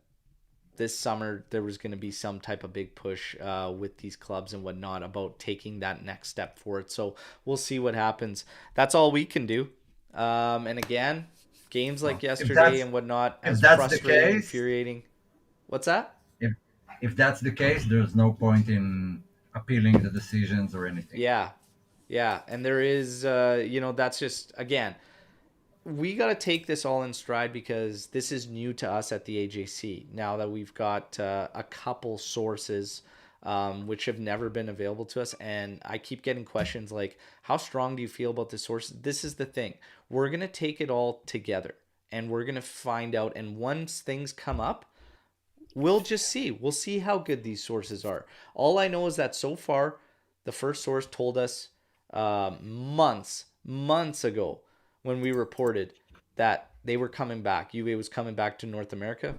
D: this summer there was going to be some type of big push with these clubs and whatnot about taking that next step forward. So we'll see what happens. That's all we can do. And again, games like yesterday and whatnot, as frustrating, infuriating. What's that?
E: If that's the case, there's no point in appealing the decisions or anything.
D: Yeah. And there is, that's just, again, we got to take this all in stride, because this is new to us at the AJC. Now that we've got a couple sources which have never been available to us, and I keep getting questions like, how strong do you feel about the sources? This is the thing. We're going to take it all together, and we're going to find out. And once things come up, we'll just see. We'll see how good these sources are. All I know is that so far, the first source told us months ago, when we reported that they were coming back, Juve was coming back to North America,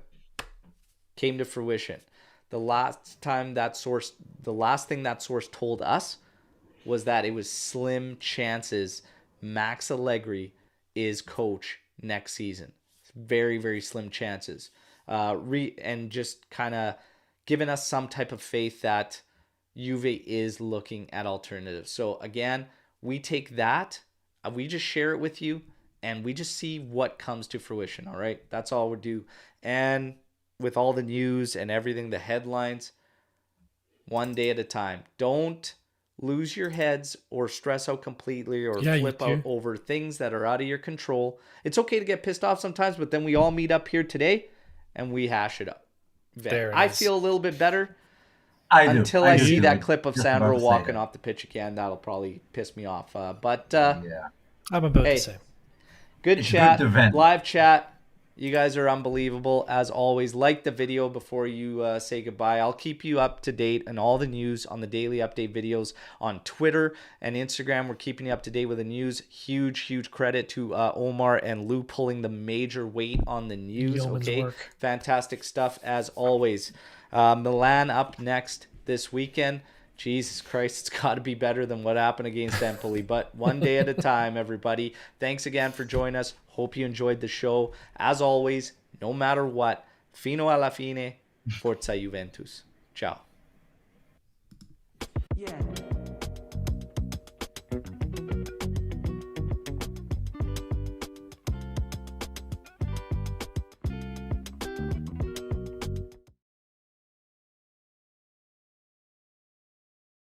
D: came to fruition. The last thing that source told us was that it was slim chances Max Allegri is coach next season. Very, very slim chances. And just kind of giving us some type of faith that Juve is looking at alternatives. So again, we take that, we just share it with you, and we just see what comes to fruition. All right, that's all we do. And with all the news and everything, the headlines, one day at a time. Don't lose your heads or stress out completely or flip out over things that are out of your control. It's okay to get pissed off sometimes, but then we all meet up here today and we hash it up. I feel a little bit better until I see that clip of Sandro walking off the pitch again. That'll probably piss me off. But
E: yeah,
A: I'm about to say.
D: Good chat, live chat. You guys are unbelievable. As always, like the video before you say goodbye. I'll keep you up to date on all the news on the daily update videos on Twitter and Instagram. We're keeping you up to date with the news. Huge credit to Omer and Lou pulling the major weight on the news. Work. Fantastic stuff as always. Milan up next this weekend. Jesus Christ, it's got to be better than what happened against Empoli. But one day at a time, everybody. Thanks again for joining us. Hope you enjoyed the show. As always, no matter what, fino alla fine, forza Juventus. Ciao.
B: Yeah.